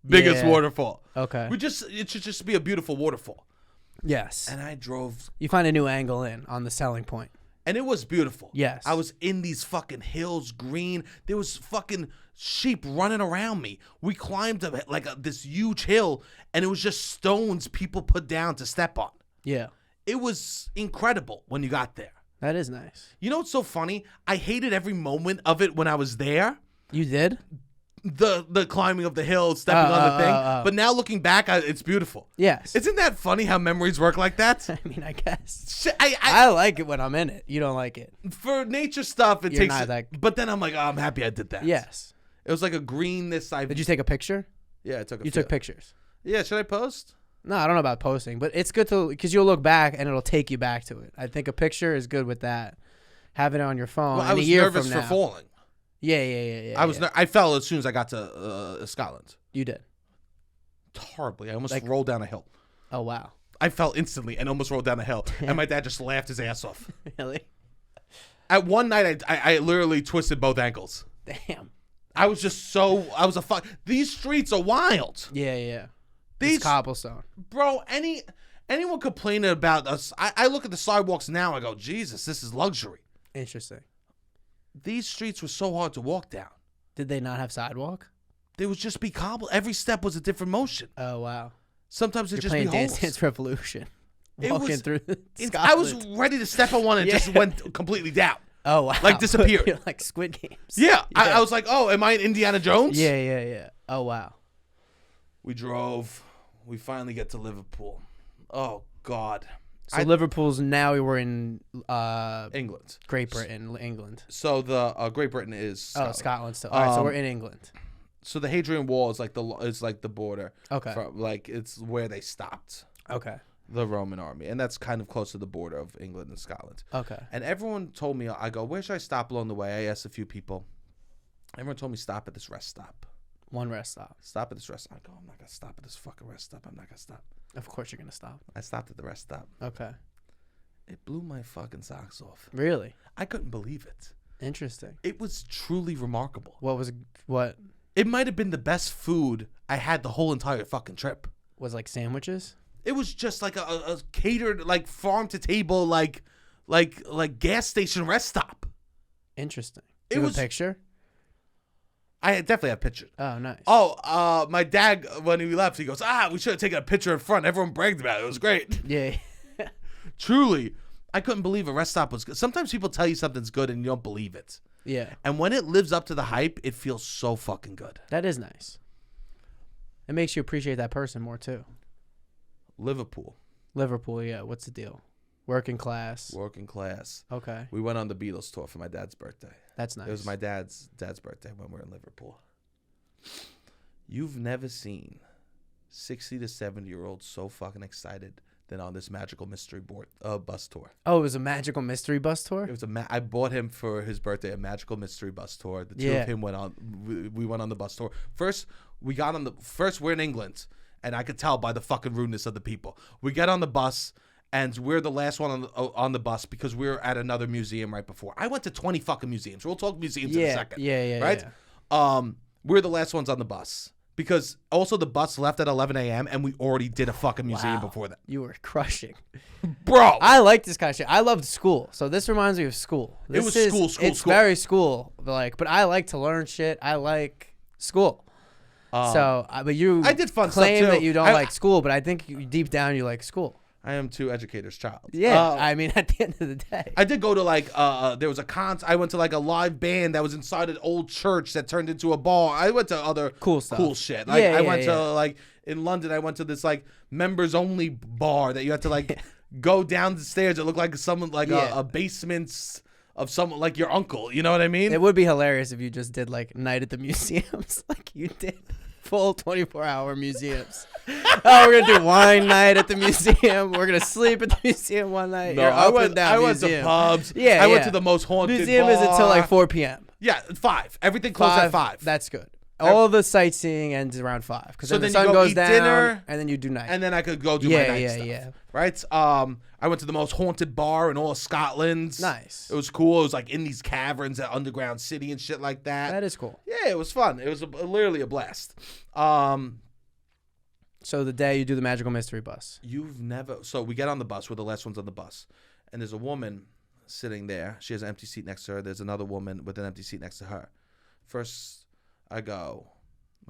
A: biggest waterfall.
B: Okay.
A: It should just be a beautiful waterfall.
B: Yes.
A: And I drove.
B: You find a new angle on the selling point.
A: And it was beautiful.
B: Yes.
A: I was in these fucking hills, green. There was fucking sheep running around me. We climbed this huge hill, and it was just stones people put down to step on.
B: Yeah.
A: It was incredible when you got there.
B: That is nice.
A: You know what's so funny? I hated every moment of it when I was there.
B: You did?
A: The climbing of the hill, stepping on the thing. But now looking back, it's beautiful.
B: Yes.
A: Isn't that funny how memories work like that?
B: I mean, I guess.
A: I
B: like it when I'm in it. You don't like it.
A: For nature stuff, it
B: You're
A: takes
B: not
A: it.
B: that...
A: But then I'm like, oh, I'm happy I did that.
B: Yes.
A: It was like a greenness.
B: Did you take a picture?
A: Yeah, I took a
B: You took pictures?
A: Yeah, should I post?
B: No, I don't know about posting, but it's good because you'll look back and it'll take you back to it. I think a picture is good with that. Have it on your phone.
A: Well, I was nervous for falling.
B: Yeah.
A: I fell as soon as I got to Scotland.
B: You did?
A: Horribly. I almost rolled down a hill.
B: Oh, wow.
A: I fell instantly and almost rolled down a hill. And my dad just laughed his ass off.
B: Really?
A: At one night, I literally twisted both ankles.
B: Damn.
A: I was just these streets are wild.
B: Yeah. These cobblestone.
A: Bro, anyone complaining about us, I look at the sidewalks now, I go, Jesus, this is luxury.
B: Interesting.
A: These streets were so hard to walk down.
B: Did they not have sidewalk?
A: They would just be cobble. Every step was a different motion.
B: Oh, wow.
A: Sometimes it'd just be
B: playing
A: holes.
B: Dance Revolution. Walking through Scotland.
A: I was ready to step on one and just went completely down.
B: Oh, wow.
A: Like disappeared.
B: Like Squid Games.
A: Yeah. I was like, oh, am I in Indiana Jones?
B: Yeah. Oh, wow.
A: We drove. We finally get to Liverpool. Oh, God.
B: So Liverpool's now we're in
A: England.
B: Great Britain, England.
A: So the Great Britain is Scotland.
B: Scotland still. All right, so we're in England.
A: So the Hadrian Wall is like the border.
B: Okay.
A: It's where they stopped.
B: Okay.
A: The Roman army, and that's kind of close to the border of England and Scotland.
B: Okay.
A: And everyone told me, I go, where should I stop along the way? I asked a few people. Everyone told me stop at this rest stop.
B: One rest stop.
A: Stop at this rest stop. I go, I'm not gonna stop at this fucking rest stop. I'm not gonna stop.
B: Of course you're gonna stop.
A: I stopped at the rest stop.
B: Okay.
A: It blew my fucking socks off.
B: Really?
A: I couldn't believe it.
B: Interesting.
A: It was truly remarkable.
B: What?
A: It might have been the best food I had the whole entire fucking trip.
B: Was like sandwiches?
A: It was just like a catered, like farm to table, like gas station rest stop.
B: Interesting.
A: It was
B: a picture.
A: I definitely have pictures.
B: Oh, nice.
A: Oh, my dad, when he left, he goes, we should have taken a picture in front. Everyone bragged about it. It was great.
B: Yeah.
A: Truly, I couldn't believe a rest stop was good. Sometimes people tell you something's good and you don't believe it.
B: Yeah.
A: And when it lives up to the hype, it feels so fucking good.
B: That is nice. It makes you appreciate that person more, too.
A: Liverpool,
B: yeah. What's the deal? Working class.
A: Working class.
B: Okay.
A: We went on the Beatles tour for my dad's birthday.
B: That's nice.
A: It was my dad's birthday when we were in Liverpool. You've never seen 60 to 70-year-olds so fucking excited than on this magical mystery bus tour.
B: Oh, it was a magical mystery bus tour?
A: It was I bought him for his birthday a magical mystery bus tour. The two of him went on. We went on the bus tour. First, we're in England, and I could tell by the fucking rudeness of the people. We get on the bus, and we're the last one on the bus because we're at another museum right before. I went to 20 fucking museums. We'll talk museums in a second.
B: Yeah.
A: Right?
B: Yeah.
A: We're the last ones on the bus. Because also the bus left at 11 a.m. and we already did a fucking museum before that.
B: You were crushing.
A: Bro.
B: I like this kind of shit. I loved school. So this reminds me of school. It's very school. But I like to learn shit. I like school. But you
A: I did fun stuff
B: claim
A: too.
B: that you don't like school, but I think deep down you like school.
A: I am two educators' child.
B: Yeah, I mean, at the end of the day.
A: I did go to there was a concert. I went to a live band that was inside an old church that turned into a bar. I went to other
B: cool stuff.
A: Cool shit. I went to in London, I went to this members only bar that you had to go down the stairs. It looked like someone a basement of someone like your uncle. You know what I mean?
B: It would be hilarious if you just did night at the museums like you did. Full 24-hour museums. Oh, we're gonna do wine night at the museum. We're gonna sleep at the museum one night.
A: No, I went to pubs.
B: Yeah,
A: I went to the most haunted
B: museum
A: bar.
B: is until 4 p.m.
A: Yeah, 5. Everything closed at 5.
B: That's good. All the sightseeing ends around 5 because then the sun goes down, dinner, and then you do night.
A: And then I could go do my night stuff. Yeah. Right? I went to the most haunted bar in all of Scotland.
B: Nice.
A: It was cool. It was in these caverns at Underground City and shit like that.
B: That is cool.
A: Yeah, it was fun. It was literally a blast.
B: So the day you do the magical mystery bus.
A: So we get on the bus. We're the last ones on the bus. And there's a woman sitting there. She has an empty seat next to her. There's another woman with an empty seat next to her. First, my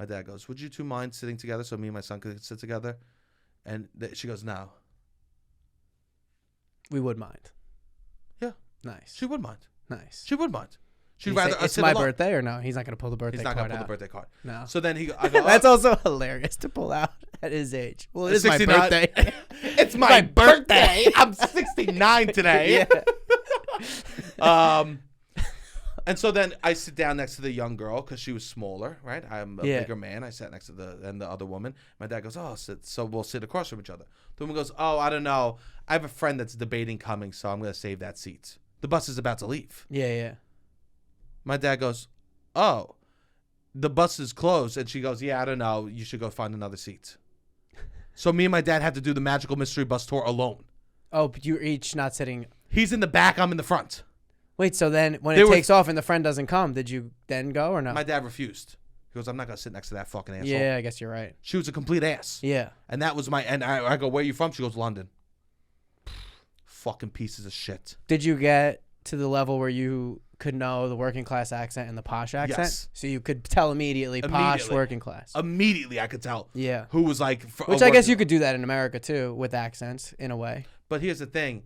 A: dad goes, would you two mind sitting together so me and my son could sit together? And she goes, no.
B: We would mind.
A: Yeah.
B: Nice.
A: She would mind.
B: Nice.
A: She would mind. She'd rather
B: it's my birthday or no? He's not going to pull the birthday card out.
A: He's not going to pull the birthday card.
B: No.
A: So then I go,
B: that's also hilarious to pull out at his age. Well, it is my birthday.
A: It's my birthday. I'm 69 today.
B: Yeah.
A: And so then I sit down next to the young girl because she was smaller, right? I'm a bigger man. I sat next to the other woman. My dad goes, so we'll sit across from each other. The woman goes, I don't know. I have a friend that's debating coming, so I'm going to save that seat. The bus is about to leave.
B: Yeah.
A: My dad goes, the bus is closed. And she goes, yeah, I don't know. You should go find another seat. So me and my dad had to do the magical mystery bus tour alone.
B: Oh, but you're each not sitting.
A: He's in the back. I'm in the front.
B: Wait, so then when it takes off and the friend doesn't come, did you then go or no?
A: My dad refused. He goes, I'm not going to sit next to that fucking asshole.
B: Yeah, I guess you're right.
A: She was a complete ass.
B: Yeah.
A: And that was and I go, where are you from? She goes, London. Fucking pieces of shit.
B: Did you get to the level where you could know the working class accent and the posh accent?
A: Yes.
B: So you could tell immediately posh working class.
A: Immediately I could tell.
B: Yeah.
A: Who was
B: which I guess you could do that in America too with accents in a way.
A: But here's the thing.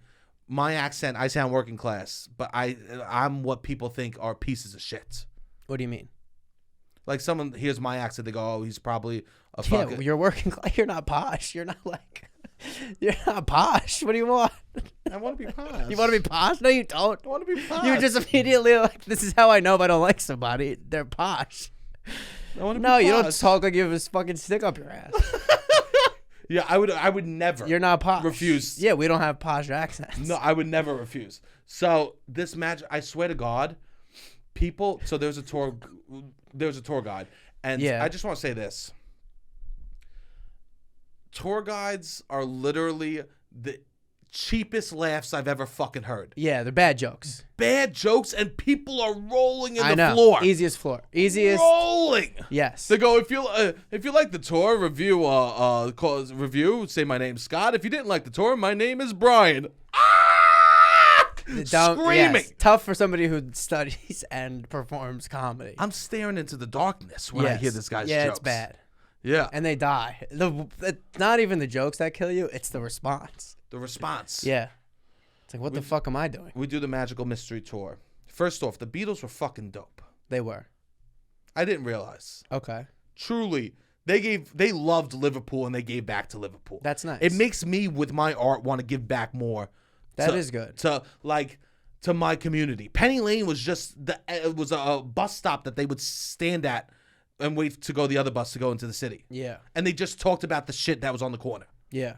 A: My accent, I sound working class, but I'm what people think are pieces of shit.
B: What do you mean?
A: Like someone hears my accent, they go, he's probably a fucking...
B: Yeah, you're working class. You're not posh. You're not you're not posh. What do you want?
A: I want to be posh.
B: You want to be posh? No, you don't.
A: I want to be posh.
B: You just immediately this is how I know if I don't like somebody. They're posh.
A: I want to be posh.
B: You don't talk like you have a fucking stick up your ass.
A: Yeah, I would never.
B: You're not posh.
A: Refuse.
B: Yeah, we don't have posh accents.
A: No, I would never refuse. So this match, I swear to God, people. So there's a tour guide, and I just want to say this: tour guides are literally the cheapest laughs I've ever fucking heard.
B: Yeah, they're bad jokes.
A: Bad jokes, and people are rolling in the floor.
B: Easiest floor. Easiest.
A: Rolling.
B: Yes.
A: They go, if you like the tour, review, say my name's Scott. If you didn't like the tour, my name is Brian. Screaming.
B: Yes. Tough for somebody who studies and performs comedy.
A: I'm staring into the darkness when I hear this guy's jokes.
B: Yeah, it's bad.
A: Yeah.
B: And they die. Not even the jokes that kill you, it's the response.
A: The response.
B: Yeah. It's like, what the fuck am I doing?
A: We do the Magical Mystery Tour. First off, the Beatles were fucking dope.
B: They were.
A: I didn't realize.
B: Okay.
A: Truly, they loved Liverpool and they gave back to Liverpool.
B: That's nice.
A: It makes me, with my art, want to give back more
B: That is good.
A: To my community. Penny Lane was just it was a bus stop that they would stand at and wait to go the other bus to go into the city.
B: Yeah.
A: And they just talked about the shit that was on the corner.
B: Yeah.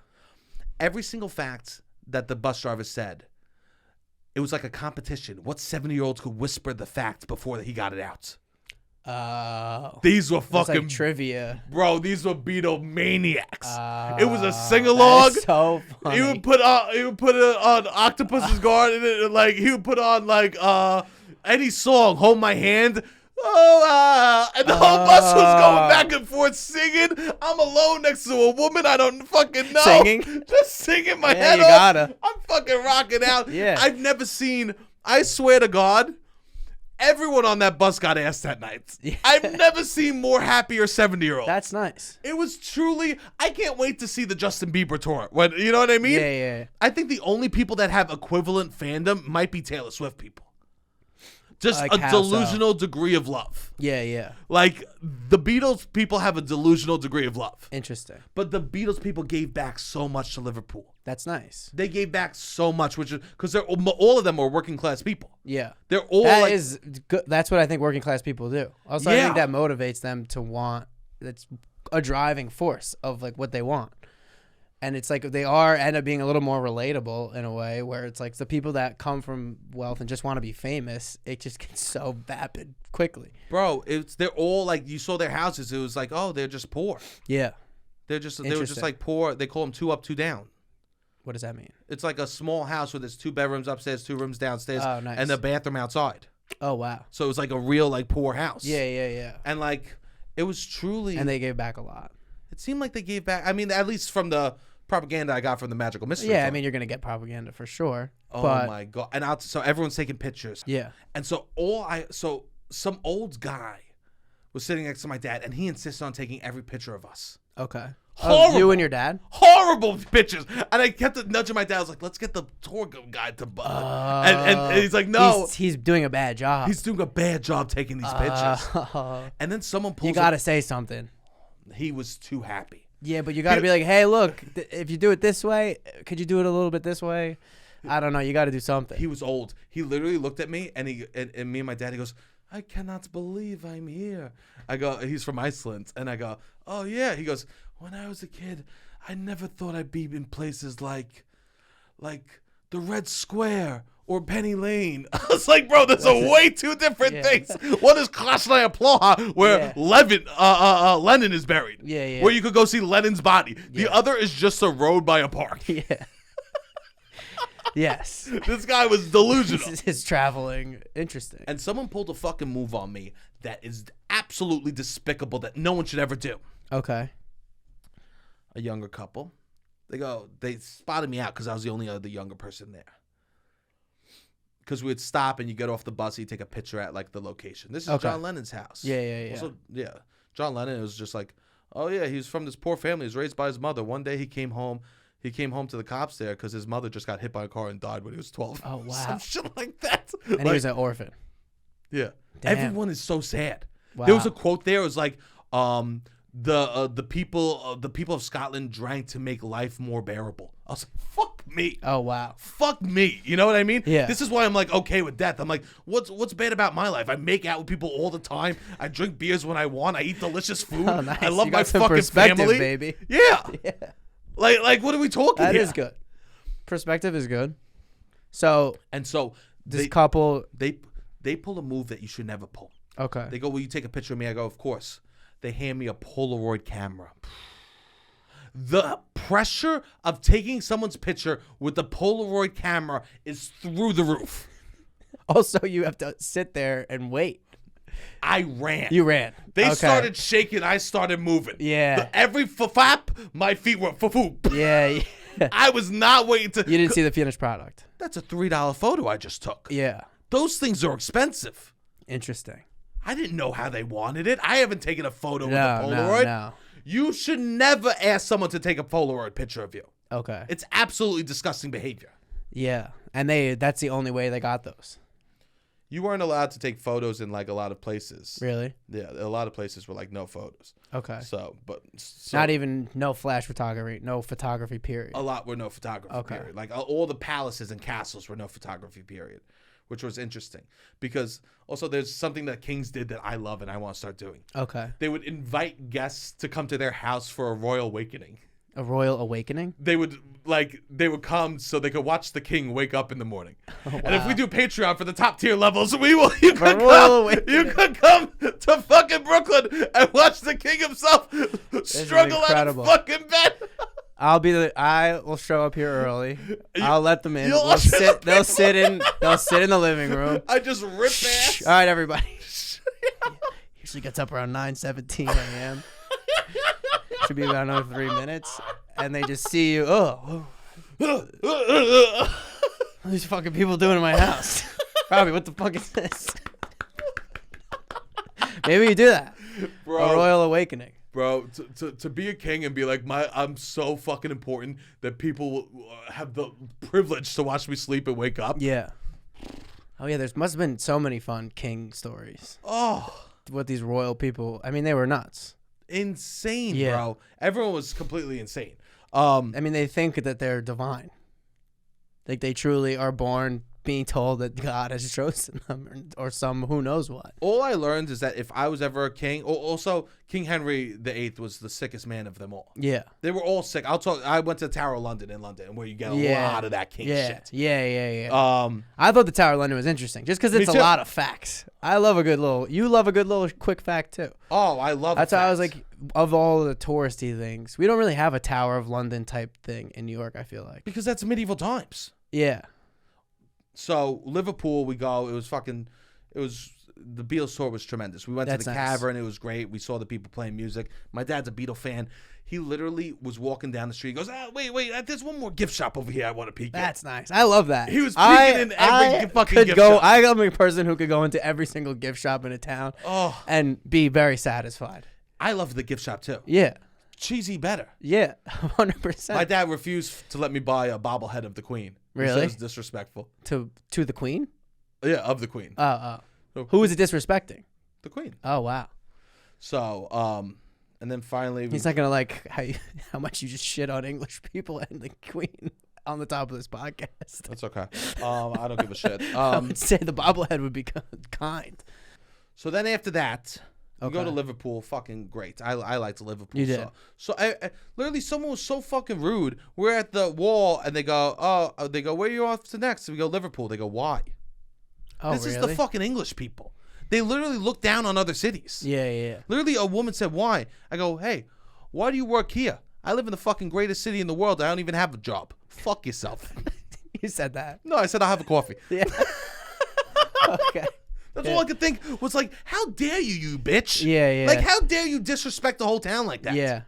A: Every single fact that the bus driver said, it was like a competition. What 70-year-olds could whisper the fact before he got it out? These were fucking
B: like trivia,
A: bro. These were Beatle maniacs. It was a sing along.
B: So funny.
A: He would put on Octopus's Garden, and like he would put on like any song, Hold My Hand. And the whole bus was going back and forth singing. I'm alone next to a woman I don't fucking know.
B: Singing?
A: Just singing my head
B: you
A: off.
B: gotta.
A: I'm fucking rocking out.
B: Yeah.
A: I've never seen, I swear to God, everyone on that bus got ass that night.
B: Yeah.
A: I've never seen more happier 70-year-olds.
B: That's nice.
A: It was truly, I can't wait to see the Justin Bieber tour. You know what I mean?
B: Yeah.
A: I think the only people that have equivalent fandom might be Taylor Swift people. Just
B: Like
A: a
B: how so?
A: delusional degree of love.
B: Yeah.
A: Like, the Beatles people have a delusional degree of love.
B: Interesting.
A: But the Beatles people gave back so much to Liverpool.
B: That's nice.
A: They gave back so much, which is because all of them are working class people.
B: Yeah.
A: They're all
B: That is good. That's what I think working class people do. Also, I
A: Yeah.
B: think that motivates them to want. That's a driving force of like what they want. And it's like they end up being a little more relatable in a way where it's like the people that come from wealth and just want to be famous, it just gets so vapid quickly.
A: Bro, they're all like, you saw their houses. It was like, oh, they're just poor.
B: Yeah.
A: They were just
B: Interesting.
A: like poor. They call them 2 up, 2 down.
B: What does that mean?
A: It's like a small house where there's 2 bedrooms upstairs, 2 rooms downstairs,
B: Oh, nice.
A: and the bathroom outside.
B: Oh, wow.
A: So it was like a real like poor house.
B: Yeah.
A: And like it was truly.
B: And they gave back a lot.
A: It seemed like they gave back. I mean, at least from the propaganda I got from the Magical Mystery
B: Yeah,
A: Tour.
B: I mean, you're going to get propaganda for sure.
A: Oh
B: but,
A: my God. And so everyone's taking pictures.
B: Yeah.
A: And so some old guy was sitting next to my dad, and he insisted on taking every picture of us.
B: Okay.
A: Horrible.
B: You and your dad?
A: Horrible pictures. And I kept nudging my dad. I was like, let's get the tour guide to and he's like, no.
B: He's doing a bad job.
A: He's doing a bad job taking these pictures. And then someone pulls
B: You got to say something.
A: He was too happy.
B: Yeah, but you got to be like, hey, look, if you do it this way, could you do it a little bit this way? I don't know. You got to do something.
A: He was old. He literally looked at me, and and me and my dad, he goes, I cannot believe I'm here. I go, he's from Iceland. And I go, oh, yeah. He goes, when I was a kid, I never thought I'd be in places like the Red Square or Penny Lane. I was like, bro, those are way two different things. One is Krasnaya Ploha, where Lenin is buried.
B: Yeah.
A: Where you could go see Lenin's body. The other is just a road by a park.
B: Yeah. Yes.
A: This guy was delusional.
B: His traveling. Interesting.
A: And someone pulled a fucking move on me that is absolutely despicable that no one should ever do.
B: Okay.
A: A younger couple. They spotted me out because I was the only other younger person there. Because we would stop and you get off the bus, you take a picture at like the location. This is John Lennon's house.
B: Yeah.
A: Also, John Lennon was just like, oh yeah, he was from this poor family. He was raised by his mother. One day he came home to the cops there because his mother just got hit by a car and died when he was 12.
B: Oh, wow.
A: Some shit like that.
B: And he was an orphan.
A: Yeah.
B: Damn.
A: Everyone is so sad.
B: Wow.
A: There was a quote there. It was like, the people of Scotland drank to make life more bearable. I was like, fuck me.
B: Oh, wow.
A: Fuck me. You know what I mean?
B: Yeah.
A: This is why I'm like okay with death. I'm like, what's bad about my life? I make out with people all the time. I drink beers when I want. I eat delicious food.
B: Oh, nice.
A: I love
B: You
A: my
B: got some
A: fucking
B: perspective,
A: family.
B: baby.
A: Yeah.
B: Yeah.
A: Like what are we talking
B: That
A: here?
B: is good. Perspective is good. So this couple.
A: They pull a move that you should never pull.
B: Okay.
A: They go, will you take a picture of me? I go, of course. They hand me a Polaroid camera. The pressure of taking someone's picture with the Polaroid camera is through the roof.
B: Also, you have to sit there and wait.
A: I ran.
B: You ran.
A: They started shaking. I started moving.
B: Yeah.
A: Every flap, my feet were foop.
B: Yeah.
A: I was not waiting to.
B: You didn't see the finished product.
A: That's a $3 photo I just took.
B: Yeah.
A: Those things are expensive.
B: Interesting.
A: I didn't know how they wanted it. I haven't taken a photo with a Polaroid.
B: No.
A: You should never ask someone to take a Polaroid picture of you.
B: Okay.
A: It's absolutely disgusting behavior.
B: Yeah. And that's the only way they got those.
A: You weren't allowed to take photos in like a lot of places.
B: Really?
A: Yeah, a lot of places were like no photos.
B: Okay.
A: So
B: not even no flash photography, no photography period.
A: A lot were no photography period. Like all the palaces and castles were no photography period, which was interesting because also there's something that kings did that I love and I want to start doing.
B: Okay.
A: They would invite guests to come to their house for a royal awakening.
B: A royal awakening?
A: They would come so they could watch the king wake up in the morning.
B: Oh, wow.
A: And if we do Patreon for the top tier levels, you could come to fucking Brooklyn and watch the king himself struggle out of fucking bed.
B: I will show up here early. I'll let them in. They'll sit in the living room.
A: I just rip ass.
B: All right, everybody. Usually gets up around 9:17 a.m. Should be about another 3 minutes, and they just see you. Oh, what are these fucking people doing in my house? Robbie, what the fuck is this? Maybe you do that.
A: Bro,
B: a royal awakening.
A: Bro, to be a king and be like, I'm so fucking important that people have the privilege to watch me sleep and wake up.
B: Yeah. Oh yeah, must have been so many fun king stories.
A: Oh,
B: with these royal people. I mean, they were nuts.
A: Insane, bro. Everyone was completely insane. I
B: mean, they think that they're divine. Like they truly are born being told that God has chosen them or some who knows what.
A: All I learned is that if I was ever a king, also King Henry VIII was the sickest man of them all.
B: Yeah.
A: They were all sick. I went to the Tower of London in London where you get a lot of that king shit.
B: Yeah. I thought the Tower of London was interesting just because it's a lot of facts. You love a good little quick fact too.
A: Oh, I love
B: That's why I was like, of all the touristy things, we don't really have a Tower of London type thing in New York, I feel like.
A: Because that's medieval times.
B: Yeah.
A: So Liverpool, we go. The Beatles tour was tremendous. We went to the Cavern. It was great. We saw the people playing music. My dad's a Beatle fan. He literally was walking down the street. He goes, wait, there's one more gift shop over here I want to peek in.
B: That's nice. I love that.
A: He was peeking in every fucking gift shop.
B: I'm a person who could go into every single gift shop in a town and be very satisfied.
A: I love the gift shop too.
B: Yeah.
A: Cheesy better.
B: Yeah, 100%.
A: My dad refused to let me buy a bobblehead of the Queen.
B: Really?
A: It was disrespectful.
B: To the Queen?
A: Yeah, of the Queen.
B: Oh. Who was it disrespecting?
A: The Queen.
B: Oh, wow.
A: So, and then finally...
B: He's not going to like how much you just shit on English people and the Queen on the top of this podcast.
A: That's okay. I don't give a shit.
B: I would say the bobblehead would be kind.
A: So then after that... We go to Liverpool, fucking great. I liked Liverpool.
B: You did.
A: So I literally someone was so fucking rude. We're at the wall and they go, where are you off to next? And we go, Liverpool. They go, why?
B: Oh,
A: This is the fucking English people. They literally look down on other cities.
B: Yeah.
A: Literally a woman said, why? I go, hey, why do you work here? I live in the fucking greatest city in the world. I don't even have a job. Fuck yourself.
B: You said that.
A: No, I said I'll have a coffee.
B: Yeah. Okay.
A: That's all I could think was like, how dare you bitch?
B: Yeah.
A: Like, how dare you disrespect the whole town like that?
B: Yeah.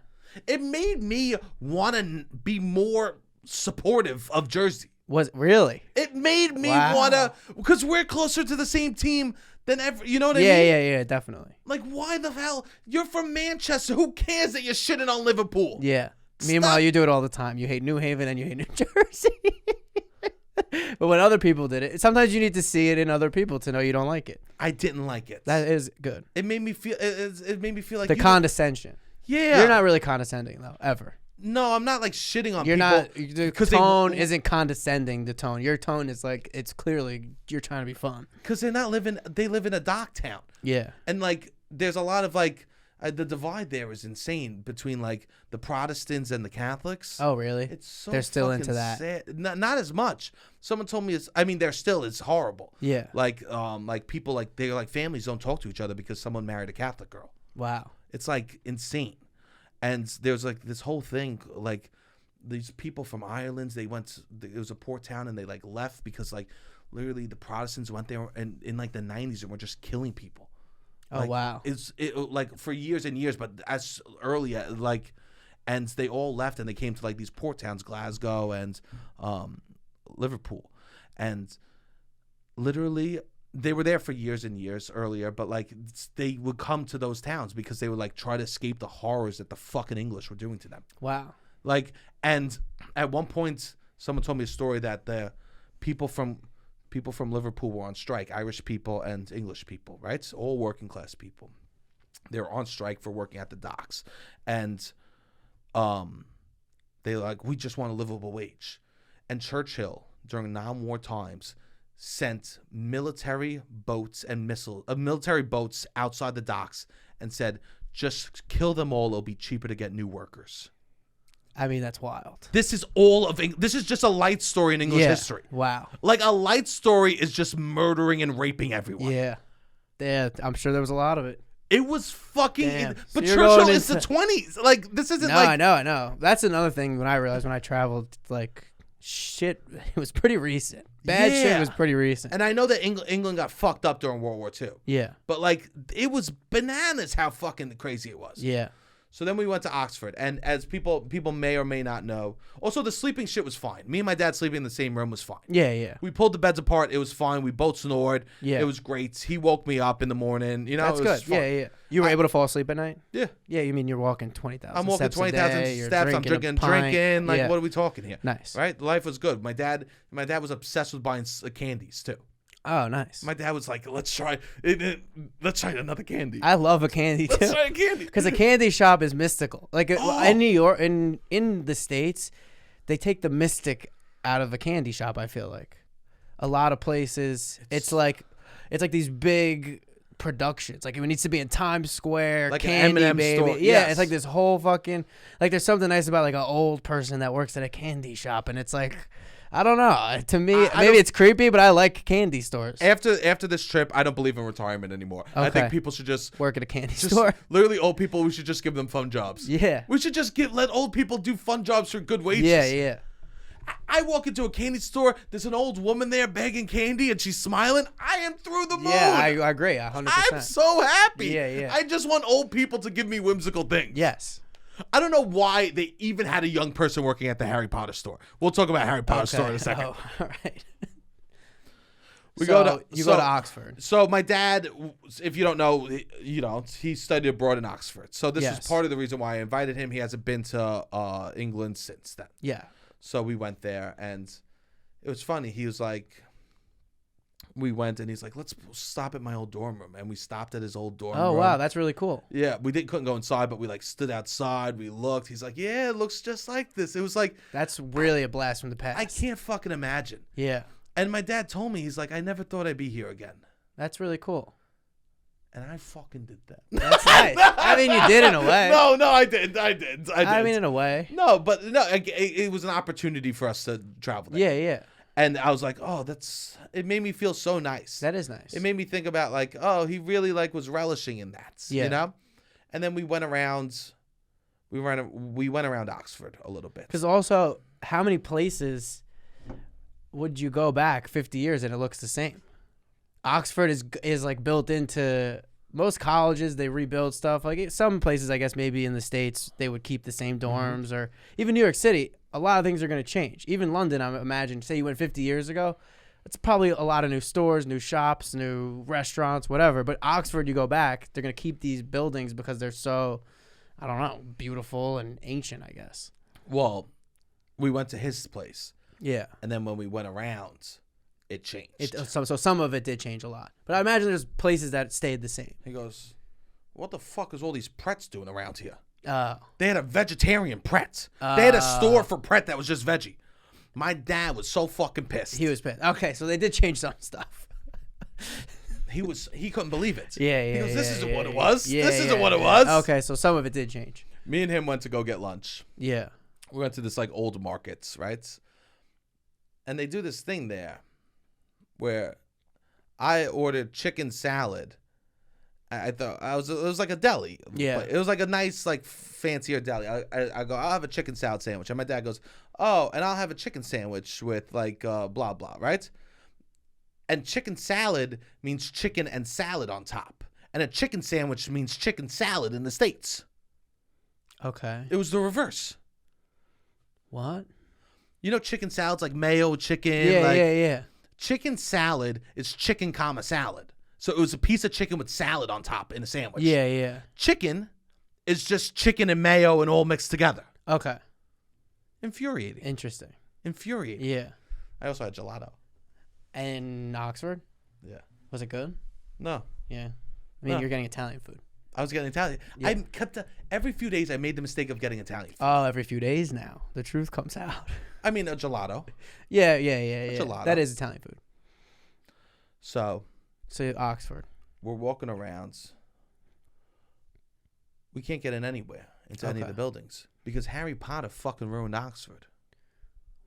A: It made me want to be more supportive of Jersey.
B: Was it really?
A: It made me want to, because we're closer to the same team than ever. You know what I mean?
B: Yeah, definitely.
A: Like, why the hell? You're from Manchester. Who cares that you're shitting on Liverpool?
B: Yeah. Meanwhile, you do it all the time. You hate New Haven and you hate New Jersey. But when other people did it, sometimes you need to see it in other people to know you don't like it.
A: I didn't like it.
B: That is good.
A: It made me feel. It made me feel like
B: the condescension.
A: Yeah.
B: You're not really condescending though, ever.
A: No, I'm not like shitting on
B: you're
A: people.
B: You're not. The tone isn't condescending. The tone. Your tone is like it's clearly you're trying to be fun.
A: Because they live in a dock town.
B: Yeah.
A: And like, there's a lot of like. The divide there is insane between like the Protestants and the Catholics.
B: Oh, really?
A: It's so
B: they're still into that.
A: Sad. Not as much. Someone told me it's horrible.
B: Yeah.
A: Like people they're like families don't talk to each other because someone married a Catholic girl.
B: Wow.
A: It's like insane. And there's like this whole thing like these people from Ireland, it was a poor town and they like left because like literally the Protestants went there and in like the 90s and were just killing people.
B: Oh, wow.
A: It's like for years and years, but as early as like, and they all left and they came to like these port towns, Glasgow and Liverpool, and literally they were there for years and years earlier, but like they would come to those towns because they would like try to escape the horrors that the fucking English were doing to them.
B: Wow.
A: Like, and at one point, someone told me a story that the people from people from Liverpool were on strike, Irish people and English people, right? So all working class people. They were on strike for working at the docks. And they like, we just want a livable wage. And Churchill, during non-war times, sent military boats and military boats outside the docks and said, just kill them all. It'll be cheaper to get new workers.
B: I mean, that's wild.
A: This is this is just a light story in English history.
B: Wow.
A: Like, a light story is just murdering and raping everyone.
B: Yeah. Yeah, I'm sure there was a lot of it.
A: It was fucking...
B: Damn.
A: But
B: So
A: Churchill is the 20s. Like, this isn't
B: No,
A: like...
B: I know. That's another thing when I realized when I traveled, like, shit, it was pretty recent. Bad shit was pretty recent.
A: And I know that England got fucked up during World War II.
B: Yeah.
A: But, like, it was bananas how fucking crazy it was.
B: Yeah.
A: So then we went to Oxford, and as people may or may not know, also the sleeping shit was fine. Me and my dad sleeping in the same room was fine.
B: Yeah, yeah.
A: We pulled the beds apart. It was fine. We both snored.
B: Yeah.
A: It was great. He woke me up in the morning. You know,
B: That's
A: it was
B: good.
A: fun.
B: Yeah, yeah. You were able to fall asleep at night?
A: Yeah.
B: Yeah, you mean you're walking 20,000
A: I'm walking
B: steps
A: 20,000
B: a day, you're
A: steps. I'm drinking. Like,
B: Yeah.
A: what are we talking here?
B: Nice.
A: Right? Life was good. My dad was obsessed with buying candies too.
B: Oh, nice.
A: My dad was like, let's try another candy.
B: I love a candy too.
A: Let's try a candy.
B: Because a candy shop is mystical. Like in New York, in the States, they take the mystic out of a candy shop. I feel like a lot of places, it's like these big productions. Like it needs to be in Times Square,
A: like
B: candy,
A: an M&M
B: baby.
A: store.
B: Yeah,
A: Yes.
B: it's like this whole fucking like. There's something nice about like an old person that works at a candy shop, and it's like. I don't know. To me, maybe it's creepy, but I like candy stores.
A: After this trip, I don't believe in retirement anymore. I think people should just
B: work at a candy store.
A: Literally, old people, we should just give them fun jobs.
B: Yeah.
A: We should just let old people do fun jobs for good wages.
B: Yeah, yeah.
A: I walk into a candy store. There's an old woman there begging candy, and she's smiling. I am through the moon.
B: Yeah, I agree. 100%.
A: I'm so happy.
B: Yeah, yeah.
A: I just want old people to give me whimsical things.
B: Yes.
A: I don't know why they even had a young person working at the Harry Potter store. We'll talk about Harry Potter store in a second.
B: Oh, all right.
A: You go to
B: Oxford.
A: So my dad, if you don't know, he studied abroad in Oxford. So this is part of the reason why I invited him. He hasn't been to England since then.
B: Yeah.
A: So we went there, and it was funny. He was like, we went, and he's like, let's stop at my old dorm room. And we stopped at his old dorm room.
B: Oh, wow. That's really cool.
A: Yeah, we couldn't go inside, but we like stood outside. We looked. He's like, yeah, it looks just like this. It was like.
B: That's really a blast from the past.
A: I can't fucking imagine.
B: Yeah.
A: And my dad told me, he's like, I never thought I'd be here again.
B: That's really cool.
A: And I fucking did that.
B: That's nice. I mean, you did in a way.
A: No, I did. I did.
B: I mean, in a way.
A: No, but no, it was an opportunity for us to travel there.
B: Yeah, yeah.
A: And I was like, oh, it made me feel so nice.
B: That is nice.
A: It made me think about like, oh, he really like was relishing in that,
B: yeah.
A: You know? And then we went around Oxford a little bit.
B: Because also, how many places would you go back 50 years and it looks the same? Oxford is like built into most colleges. They rebuild stuff. Like some places, I guess maybe in the States, they would keep the same dorms, or even New York City. A lot of things are going to change. Even London, I imagine, say you went 50 years ago, it's probably a lot of new stores, new shops, new restaurants, whatever. But Oxford, you go back, they're going to keep these buildings because they're so, I don't know, beautiful and ancient, I guess.
A: Well, we went to his place.
B: Yeah.
A: And then when we went around, it changed.
B: So some of it did change a lot. But I imagine there's places that stayed the same.
A: He goes, what the fuck is all these Pretz doing around here?
B: They
A: had a vegetarian Pret. They had a store for Pret that was just veggie. My dad was so fucking pissed.
B: He was pissed. Okay, so they did change some stuff.
A: He couldn't believe it.
B: Yeah.
A: He goes, this isn't what it was.
B: Yeah,
A: this isn't what it was.
B: Okay, so some of it did change.
A: Me and him went to go get lunch.
B: Yeah.
A: We went to this like old markets, right? And they do this thing there where I ordered chicken salad. I thought it was like a deli.
B: Yeah.
A: It was like a nice, like fancier deli. I go, I'll have a chicken salad sandwich. And my dad goes, oh, and I'll have a chicken sandwich with like blah, blah, right? And chicken salad means chicken and salad on top. And a chicken sandwich means chicken salad in the States.
B: Okay.
A: It was the reverse.
B: What?
A: You know chicken salad's like mayo, chicken.
B: Yeah.
A: Chicken salad is chicken comma salad. So it was a piece of chicken with salad on top in a sandwich.
B: Yeah.
A: Chicken is just chicken and mayo and all mixed together.
B: Okay.
A: Infuriating.
B: Interesting.
A: Infuriating.
B: Yeah.
A: I also had gelato.
B: In Oxford?
A: Yeah.
B: Was it good?
A: No.
B: Yeah. I mean,
A: No.
B: you're getting Italian food.
A: I was getting Italian.
B: Yeah.
A: I kept every few days I made the mistake of getting Italian food.
B: Oh, every few days now. The truth comes out.
A: I mean, a gelato.
B: Yeah.
A: Gelato.
B: That is Italian food.
A: So
B: Oxford.
A: we're walking around. We can't get in anywhere into any of the buildings because Harry Potter fucking ruined Oxford.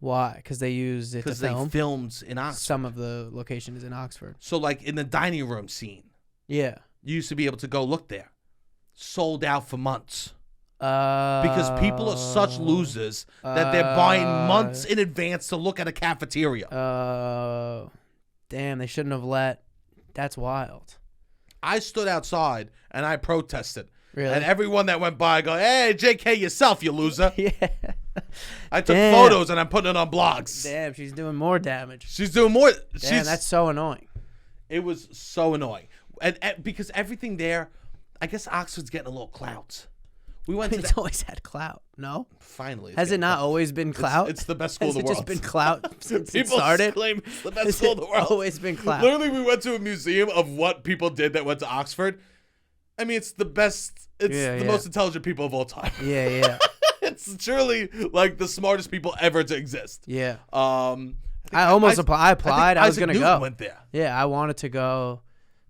B: Why? Because they used it to
A: Because they
B: film?
A: filmed in Oxford.
B: Some of the location is in Oxford.
A: So, like, in the dining room scene,
B: Yeah.
A: you used to be able to go look there. Sold out for months. Because people are such losers that they're buying months in advance to look at a cafeteria.
B: Damn, they shouldn't have let. That's wild.
A: I stood outside and I protested.
B: Really?
A: And everyone that went by go, hey, JK yourself, you loser.
B: Yeah.
A: I took
B: Damn.
A: photos and I'm putting it on blogs.
B: Damn, she's doing more damage.
A: She's doing more.
B: Damn, that's so annoying.
A: It was so annoying. And because everything there, I guess Oxford's getting a little clout. We went to
B: It's always had clout, no?
A: Finally.
B: Has it not always been clout?
A: It's the best school in the
B: Has
A: world.
B: it just been clout since it
A: People
B: started?
A: claim it's the best
B: Has
A: school in
B: it
A: the world.
B: always been clout?
A: Literally, we went to a museum of what people did that went to Oxford. I mean, it's the best. It's the most intelligent people of all time.
B: Yeah.
A: It's truly like the smartest people ever to exist.
B: Yeah.
A: I
B: applied. I was
A: Isaac
B: going to
A: Newton
B: go.
A: went there.
B: Yeah, I wanted to go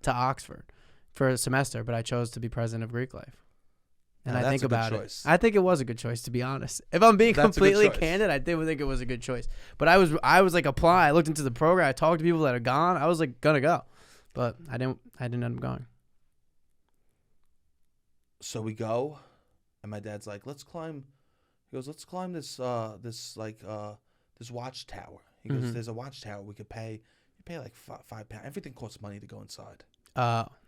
B: to Oxford for a semester, but I chose to be president of Greek life. And
A: Now,
B: I think
A: that's a good
B: about
A: choice.
B: it. I think it was a good choice, to be honest. If I'm being
A: That's a good
B: completely
A: choice.
B: candid, I did think it was a good choice. But I was like applying. I looked into the program. I talked to people that are gone. I was like gonna go, but I didn't end up going.
A: So we go, and my dad's like, "Let's climb." He goes, "Let's climb this this watchtower." He goes, "There's a watchtower. We could pay. You pay like £5. Everything costs money to go inside.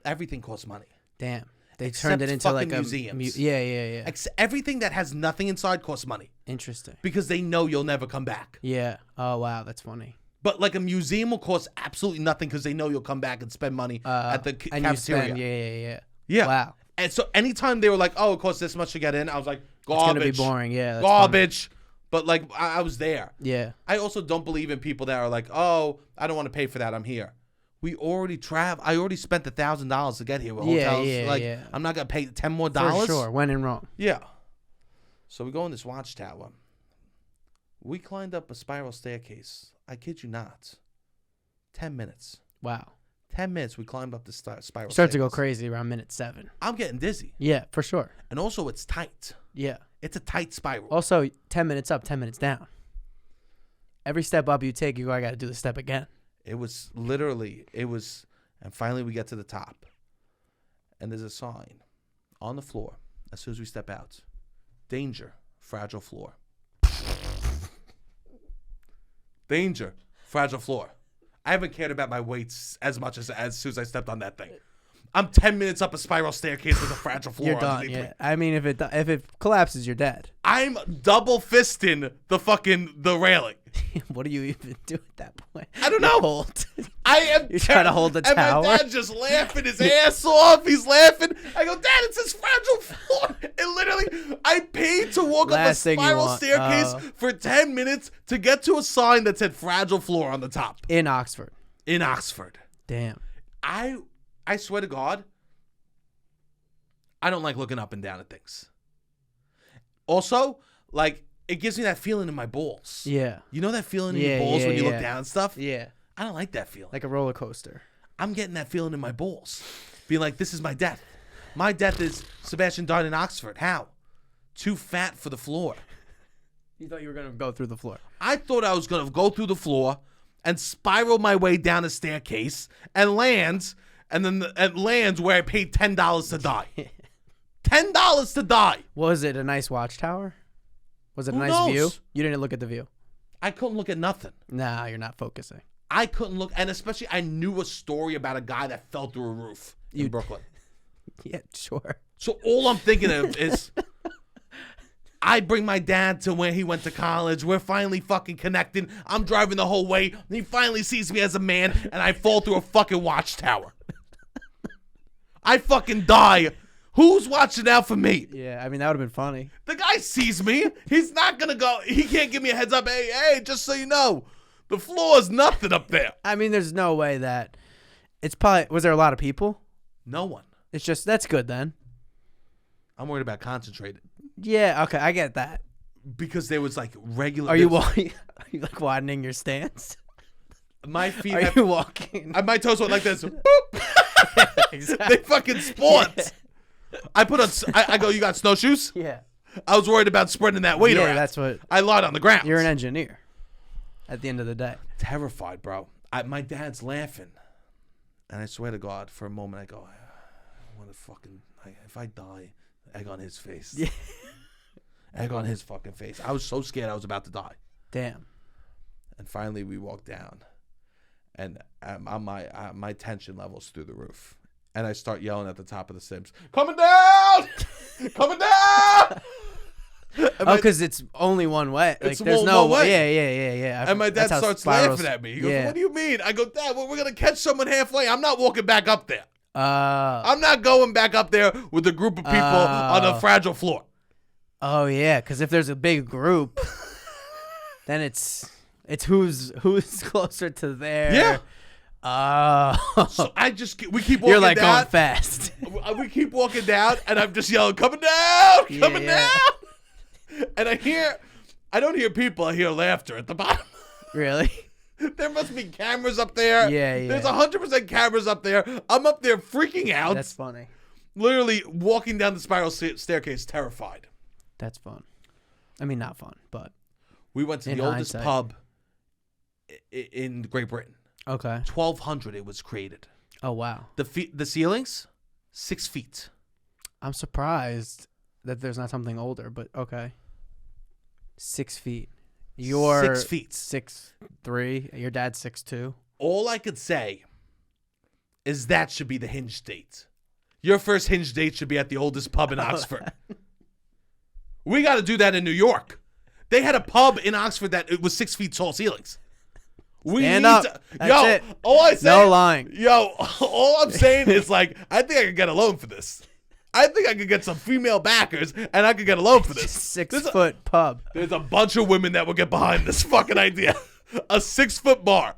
A: Everything costs money.
B: Damn. They
A: Except
B: turned it into like
A: fucking
B: a
A: museums.
B: Yeah.
A: Everything that has nothing inside costs money
B: Interesting.
A: because they know you'll never come back.
B: Yeah. Oh wow, that's funny.
A: But like a museum will cost absolutely nothing because they know you'll come back and spend money at the
B: And
A: cafeteria.
B: you spend,
A: Yeah.
B: Wow.
A: And so anytime they were like, "Oh, it costs this much to get in," I was like, "Garbage."
B: It's gonna be boring. Yeah. That's
A: Garbage. But like I was there.
B: Yeah.
A: I also don't believe in people that are like, "Oh, I don't want to pay for that. I'm here." We already I already spent $1,000 to get here with hotels.
B: Yeah.
A: I'm not gonna pay $10 more.
B: For sure. When in Rome.
A: Yeah. So we go in this watchtower. We climbed up a spiral staircase. I kid you not. 10 minutes.
B: Wow.
A: 10 minutes we climbed up the spiral staircase.
B: Start to go crazy around minute 7.
A: I'm getting dizzy.
B: Yeah, for sure.
A: And also it's tight.
B: Yeah.
A: It's a tight spiral.
B: Also, 10 minutes up, 10 minutes down. Every step up you take, I got to do the step again.
A: It was literally, and finally we get to the top. And there's a sign on the floor as soon as we step out. Danger, fragile floor. Danger, fragile floor. I haven't cared about my weights as much as soon as I stepped on that thing. I'm 10 minutes up a spiral staircase with a fragile floor.
B: You're done. Yeah. I mean, if it collapses, you're dead.
A: I'm double fisting the railing.
B: What do you even do at that point?
A: I don't know.
B: Hold.
A: I am.
B: You're trying to hold the
A: and
B: tower.
A: my dad just laughing his ass off. He's laughing. I go, "Dad, it's this fragile floor." And literally, I paid to walk up a
B: Last thing you
A: spiral
B: want.
A: staircase for 10 minutes to get to a sign that said "fragile floor" on the top
B: In Oxford.
A: in Oxford.
B: Damn.
A: I swear to God, I don't like looking up and down at things. Also, like, it gives me that feeling in my balls.
B: Yeah.
A: You know that feeling in your balls when you look down and stuff?
B: Yeah.
A: I don't like that feeling.
B: Like a roller coaster.
A: I'm getting that feeling in my balls. Being like, this is my death. My death is Sebastian died in Oxford. How? Too fat for the floor.
B: You thought you were going to go through the floor.
A: I thought I was going to go through the floor and spiral my way down a staircase and lands where I paid $10 to die. $10 to die.
B: Was it a nice watchtower? Was it a
A: Who
B: nice view?
A: knows?
B: You didn't look at the view.
A: I couldn't look at nothing.
B: Nah, you're not focusing.
A: I couldn't look, and especially I knew a story about a guy that fell through a roof in Brooklyn.
B: Yeah, sure.
A: So all I'm thinking of is I bring my dad to where he went to college. We're finally fucking connecting. I'm driving the whole way. He finally sees me as a man, and I fall through a fucking watchtower. I fucking die. Who's watching out for me?
B: Yeah, I mean, that would have been funny.
A: The guy sees me. He's not going to go. He can't give me a heads up. Hey, just so you know, The floor is nothing up there.
B: I mean, there's no way that it's probably. Was there a lot of people?
A: No one.
B: It's just that's good then.
A: I'm worried about concentrated.
B: Yeah. Okay, I get that.
A: Because there was like regular.
B: Are you like widening your stance?
A: My feet.
B: Are you walking?
A: My toes went like this. Boop.
B: Exactly.
A: They fucking sport. Yeah. I put on. I go. You got snowshoes?
B: Yeah.
A: I was worried about spreading that weight around.
B: Yeah, that's what.
A: I lied on the ground.
B: You're an engineer. At the end of the day.
A: Terrified, bro. My dad's laughing, and I swear to God, for a moment, I go, I want to fucking. If I die, egg on his face.
B: Yeah.
A: Egg on his fucking face. I was so scared I was about to die.
B: Damn.
A: And finally, we walked down, and my tension levels through the roof, and I start yelling at the top of the Sims, "Coming down, coming down!"
B: Oh, because it's only one way. Like,
A: It's
B: there's
A: one
B: no
A: way.
B: Yeah.
A: And my dad starts laughing at me. He goes, "What do you mean?" I go, "Dad, well, we're gonna catch someone halfway. I'm not walking back up there. I'm not going back up there with a group of people on a fragile floor."
B: Oh yeah, because if there's a big group, then it's who's closer to there.
A: Yeah.
B: So
A: we keep walking.
B: You're like
A: down.
B: going fast.
A: We keep walking down, and I'm just yelling, "Coming down, coming down!" And I don't hear people. I hear laughter at the bottom.
B: Really?
A: There must be cameras up there.
B: Yeah.
A: There's 100% cameras up there. I'm up there freaking out.
B: That's funny.
A: Literally walking down the spiral staircase, terrified.
B: That's fun. I mean, not fun, but
A: We went to the oldest pub in Great Britain.
B: Okay.
A: 1200 it was created.
B: Oh wow.
A: The ceilings, 6 feet.
B: I'm surprised that there's not something older, but okay. 6 feet. You're
A: 6 feet.
B: 6'3". Your dad's 6'2".
A: All I could say is that should be the hinge date. Your first hinge date should be at the oldest pub in Oxford. We got to do that in New York. They had a pub in Oxford that it was 6 feet tall ceilings.
B: Stand up. That's it.
A: All I say,
B: no lying.
A: All I'm saying is like, I think I could get a loan for this. I think I could get some female backers, and I could get a loan for this.
B: 6 foot pub.
A: There's a bunch of women that will get behind this fucking idea. A 6 foot bar.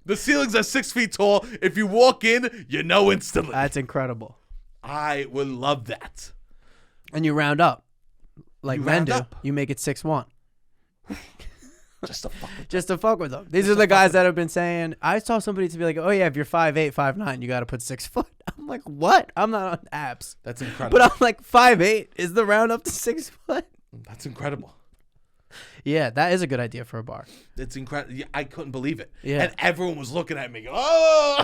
A: The ceilings are 6 feet tall. If you walk in, you know instantly.
B: That's incredible.
A: I would love that.
B: And you round up. Like
A: You
B: men
A: round
B: do.
A: up.
B: You make it 6'1".
A: Just
B: to fuck with them. These are the guys that have been saying, I saw somebody to be like, oh yeah, if you're 5'8", 5'9", you got to put 6 foot. I'm like, what? I'm not on apps.
A: That's incredible.
B: But I'm like, 5'8" is the round up to 6 foot.
A: That's incredible.
B: Yeah, that is a good idea for a bar.
A: It's incredible. I couldn't believe it.
B: Yeah.
A: And everyone was looking at me. Oh!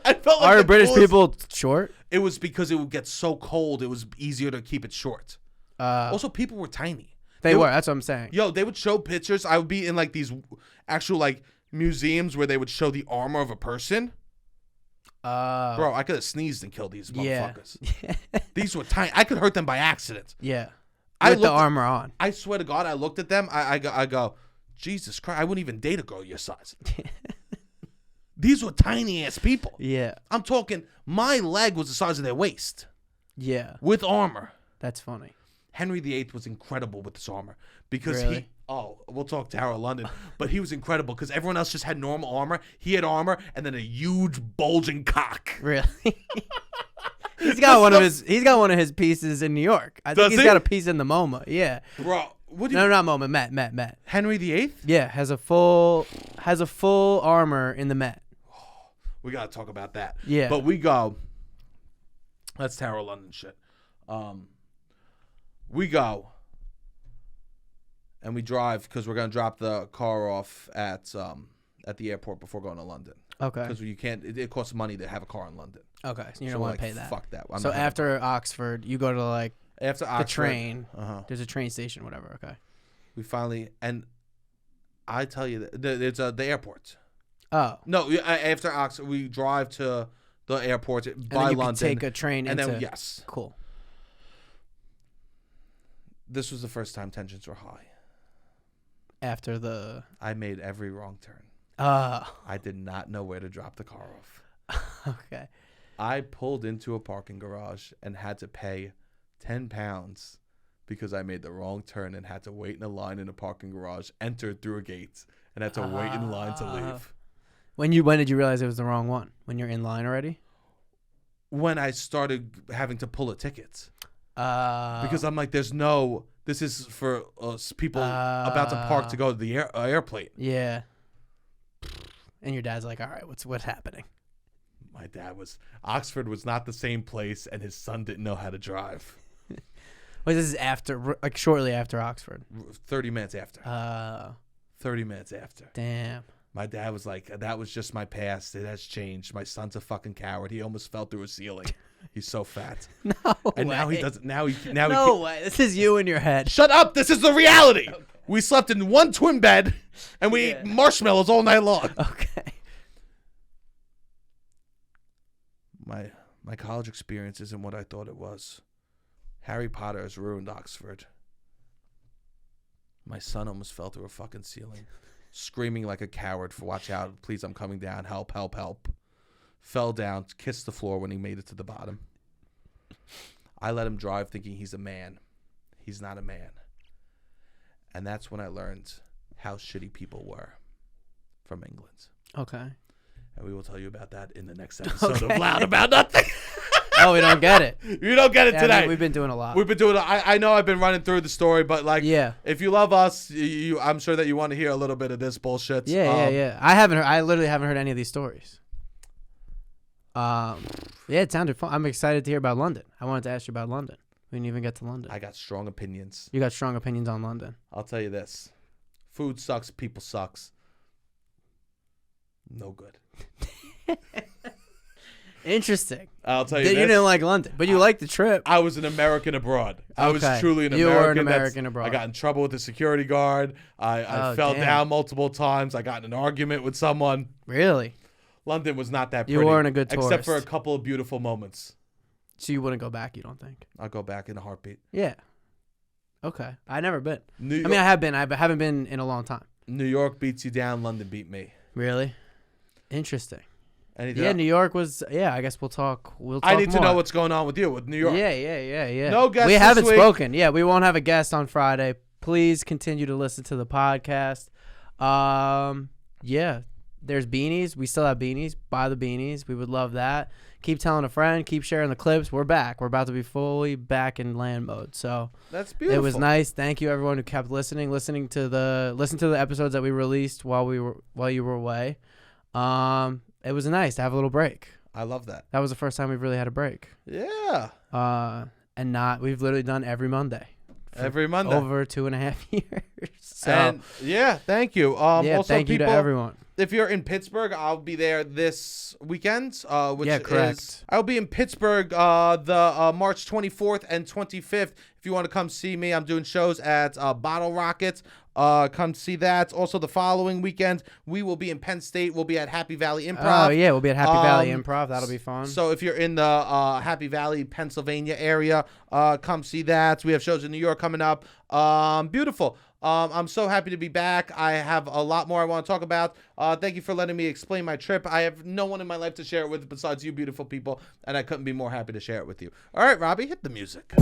A: I felt like
B: Are
A: the
B: British
A: coolest-
B: people short?
A: It was because it would get so cold. It was easier to keep it short. Also, people were tiny.
B: They were. That's what I'm saying.
A: Yo, they would show pictures. I would be in like these actual like museums where they would show the armor of a person. Bro, I could have sneezed and killed these motherfuckers.
B: Yeah.
A: These were tiny. I could hurt them by accident.
B: Yeah.
A: I
B: With the
A: looked at-
B: armor on.
A: I swear to God, I looked at them. I go, Jesus Christ, I wouldn't even date a girl your size. These were tiny ass people.
B: Yeah.
A: I'm talking, my leg was the size of their waist
B: Yeah.
A: with armor.
B: That's funny.
A: Henry VIII was incredible with this armor because
B: Really?
A: we'll talk Tower of London, but he was incredible because everyone else just had normal armor. He had armor and then a huge bulging cock.
B: Really? He's got one of his pieces in New York. I think
A: Does
B: he's
A: he?
B: got a piece in the MoMA. Yeah.
A: Bro, what do you
B: No, not MoMA. Met.
A: Henry VIII?
B: Yeah, has a full armor in the Met.
A: We got to talk about that.
B: Yeah.
A: But we go, that's Tower of London shit. We go and we drive because we're going to drop the car off at the airport before going to London.
B: Okay.
A: Because you can't, it costs money to have a car in London.
B: Okay. So you
A: So
B: don't
A: we're
B: want to
A: like,
B: pay that.
A: Fuck that.
B: So after Oxford, you go to like
A: after
B: the
A: Oxford,
B: train. There's a train station, whatever. Okay.
A: we finally, and I tell you, it's the airport.
B: Oh.
A: No, after Oxford, we drive to the airport by
B: And then you
A: London.
B: could take a train
A: and
B: into.
A: then, yes.
B: Cool.
A: This was the first time tensions were high.
B: After the.
A: I made every wrong turn.
B: Oh.
A: I did not know where to drop the car off.
B: Okay.
A: I pulled into a parking garage and had to pay £10 because I made the wrong turn and had to wait in a line in a parking garage, entered through a gate, and had to wait in line to leave.
B: When did you realize it was the wrong one? When you're in line already?
A: When I started having to pull a ticket. Because I'm like, this is for people about to park to go to the airplane.
B: Yeah. And your dad's like, all right, what's happening?
A: My dad Oxford was not the same place, and his son didn't know how to drive.
B: Well, this is after, like shortly after Oxford.
A: 30 minutes after. 30 minutes after.
B: Damn.
A: My dad was like, that was just my past. It has changed. My son's a fucking coward. He almost fell through a ceiling. He's so fat.
B: No
A: and
B: way.
A: now he doesn't. No
B: way. This is you in your head.
A: Shut up. This is the reality. Okay. We slept in one twin bed, and we ate marshmallows all night long.
B: Okay.
A: My college experience isn't what I thought it was. Harry Potter has ruined Oxford. My son almost fell through a fucking ceiling, screaming like a coward for watch out, please, I'm coming down, help, help, help. Fell down, kissed the floor when he made it to the bottom. I let him drive thinking he's a man. He's not a man. And that's when I learned how shitty people were from England.
B: Okay.
A: And we will tell you about that in the next episode of Loud About Nothing.
B: Oh, we don't get it.
A: You don't get it today.
B: I mean, we've been doing a lot.
A: We've been doing it. I know I've been running through the story, but like, if you love us, I'm sure that you want to hear a little bit of this bullshit.
B: Yeah. I literally haven't heard any of these stories. It sounded fun. I'm excited to hear about London. I wanted to ask you about London. We didn't even get to London.
A: I got strong opinions.
B: You got strong opinions on London.
A: I'll tell you this. Food sucks. People sucks. No good.
B: Interesting.
A: I'll tell you this.
B: You didn't like London, but you liked the trip.
A: I was an American abroad. I was truly an American.
B: You were an American abroad.
A: I got in trouble with the security guard. I fell down multiple times. I got in an argument with someone.
B: Really?
A: London was not that pretty.
B: You weren't a good tourist.
A: Except for a couple of beautiful moments.
B: So you wouldn't go back, you don't think?
A: I'll go back in a heartbeat.
B: Yeah. Okay. I've never been. I have been. I haven't been in a long time.
A: New York beats you down. London beat me.
B: Really? Interesting.
A: Anything
B: yeah,
A: else?
B: New York was. Yeah, I guess we'll talk.
A: I need to know what's going on with you with New York.
B: Yeah.
A: No guests.
B: We
A: this
B: haven't
A: week.
B: spoken. Yeah, we won't have a guest on Friday. Please continue to listen to the podcast. Yeah, there's beanies. We still have beanies. Buy the beanies. We would love that. Keep telling a friend. Keep sharing the clips. We're back. We're about to be fully back in land mode. So
A: that's beautiful.
B: It was nice. Thank you everyone who kept listening. Listen to the episodes that we released while you were away. It was nice to have a little break.
A: I love that.
B: That was the first time we've really had a break.
A: Yeah.
B: We've literally done every Monday.
A: Every Monday.
B: Over 2.5 years. So,
A: and thank you. Also,
B: thank you to everyone.
A: If you're in Pittsburgh, I'll be there this weekend.
B: Correct.
A: I'll be in Pittsburgh the March 24th and 25th. If you want to come see me, I'm doing shows at Bottle Rocket. Come see that. Also, the following weekend, we will be in Penn State. We'll be at Happy Valley Improv.
B: Oh, yeah. We'll be at Happy Valley Improv. That'll be fun.
A: So if you're in the Happy Valley, Pennsylvania area, come see that. We have shows in New York coming up. Beautiful. I'm so happy to be back. I have a lot more I want to talk about. Thank you for letting me explain my trip. I have no one in my life to share it with besides you beautiful people, and I couldn't be more happy to share it with you. All right, Robbie, hit the music.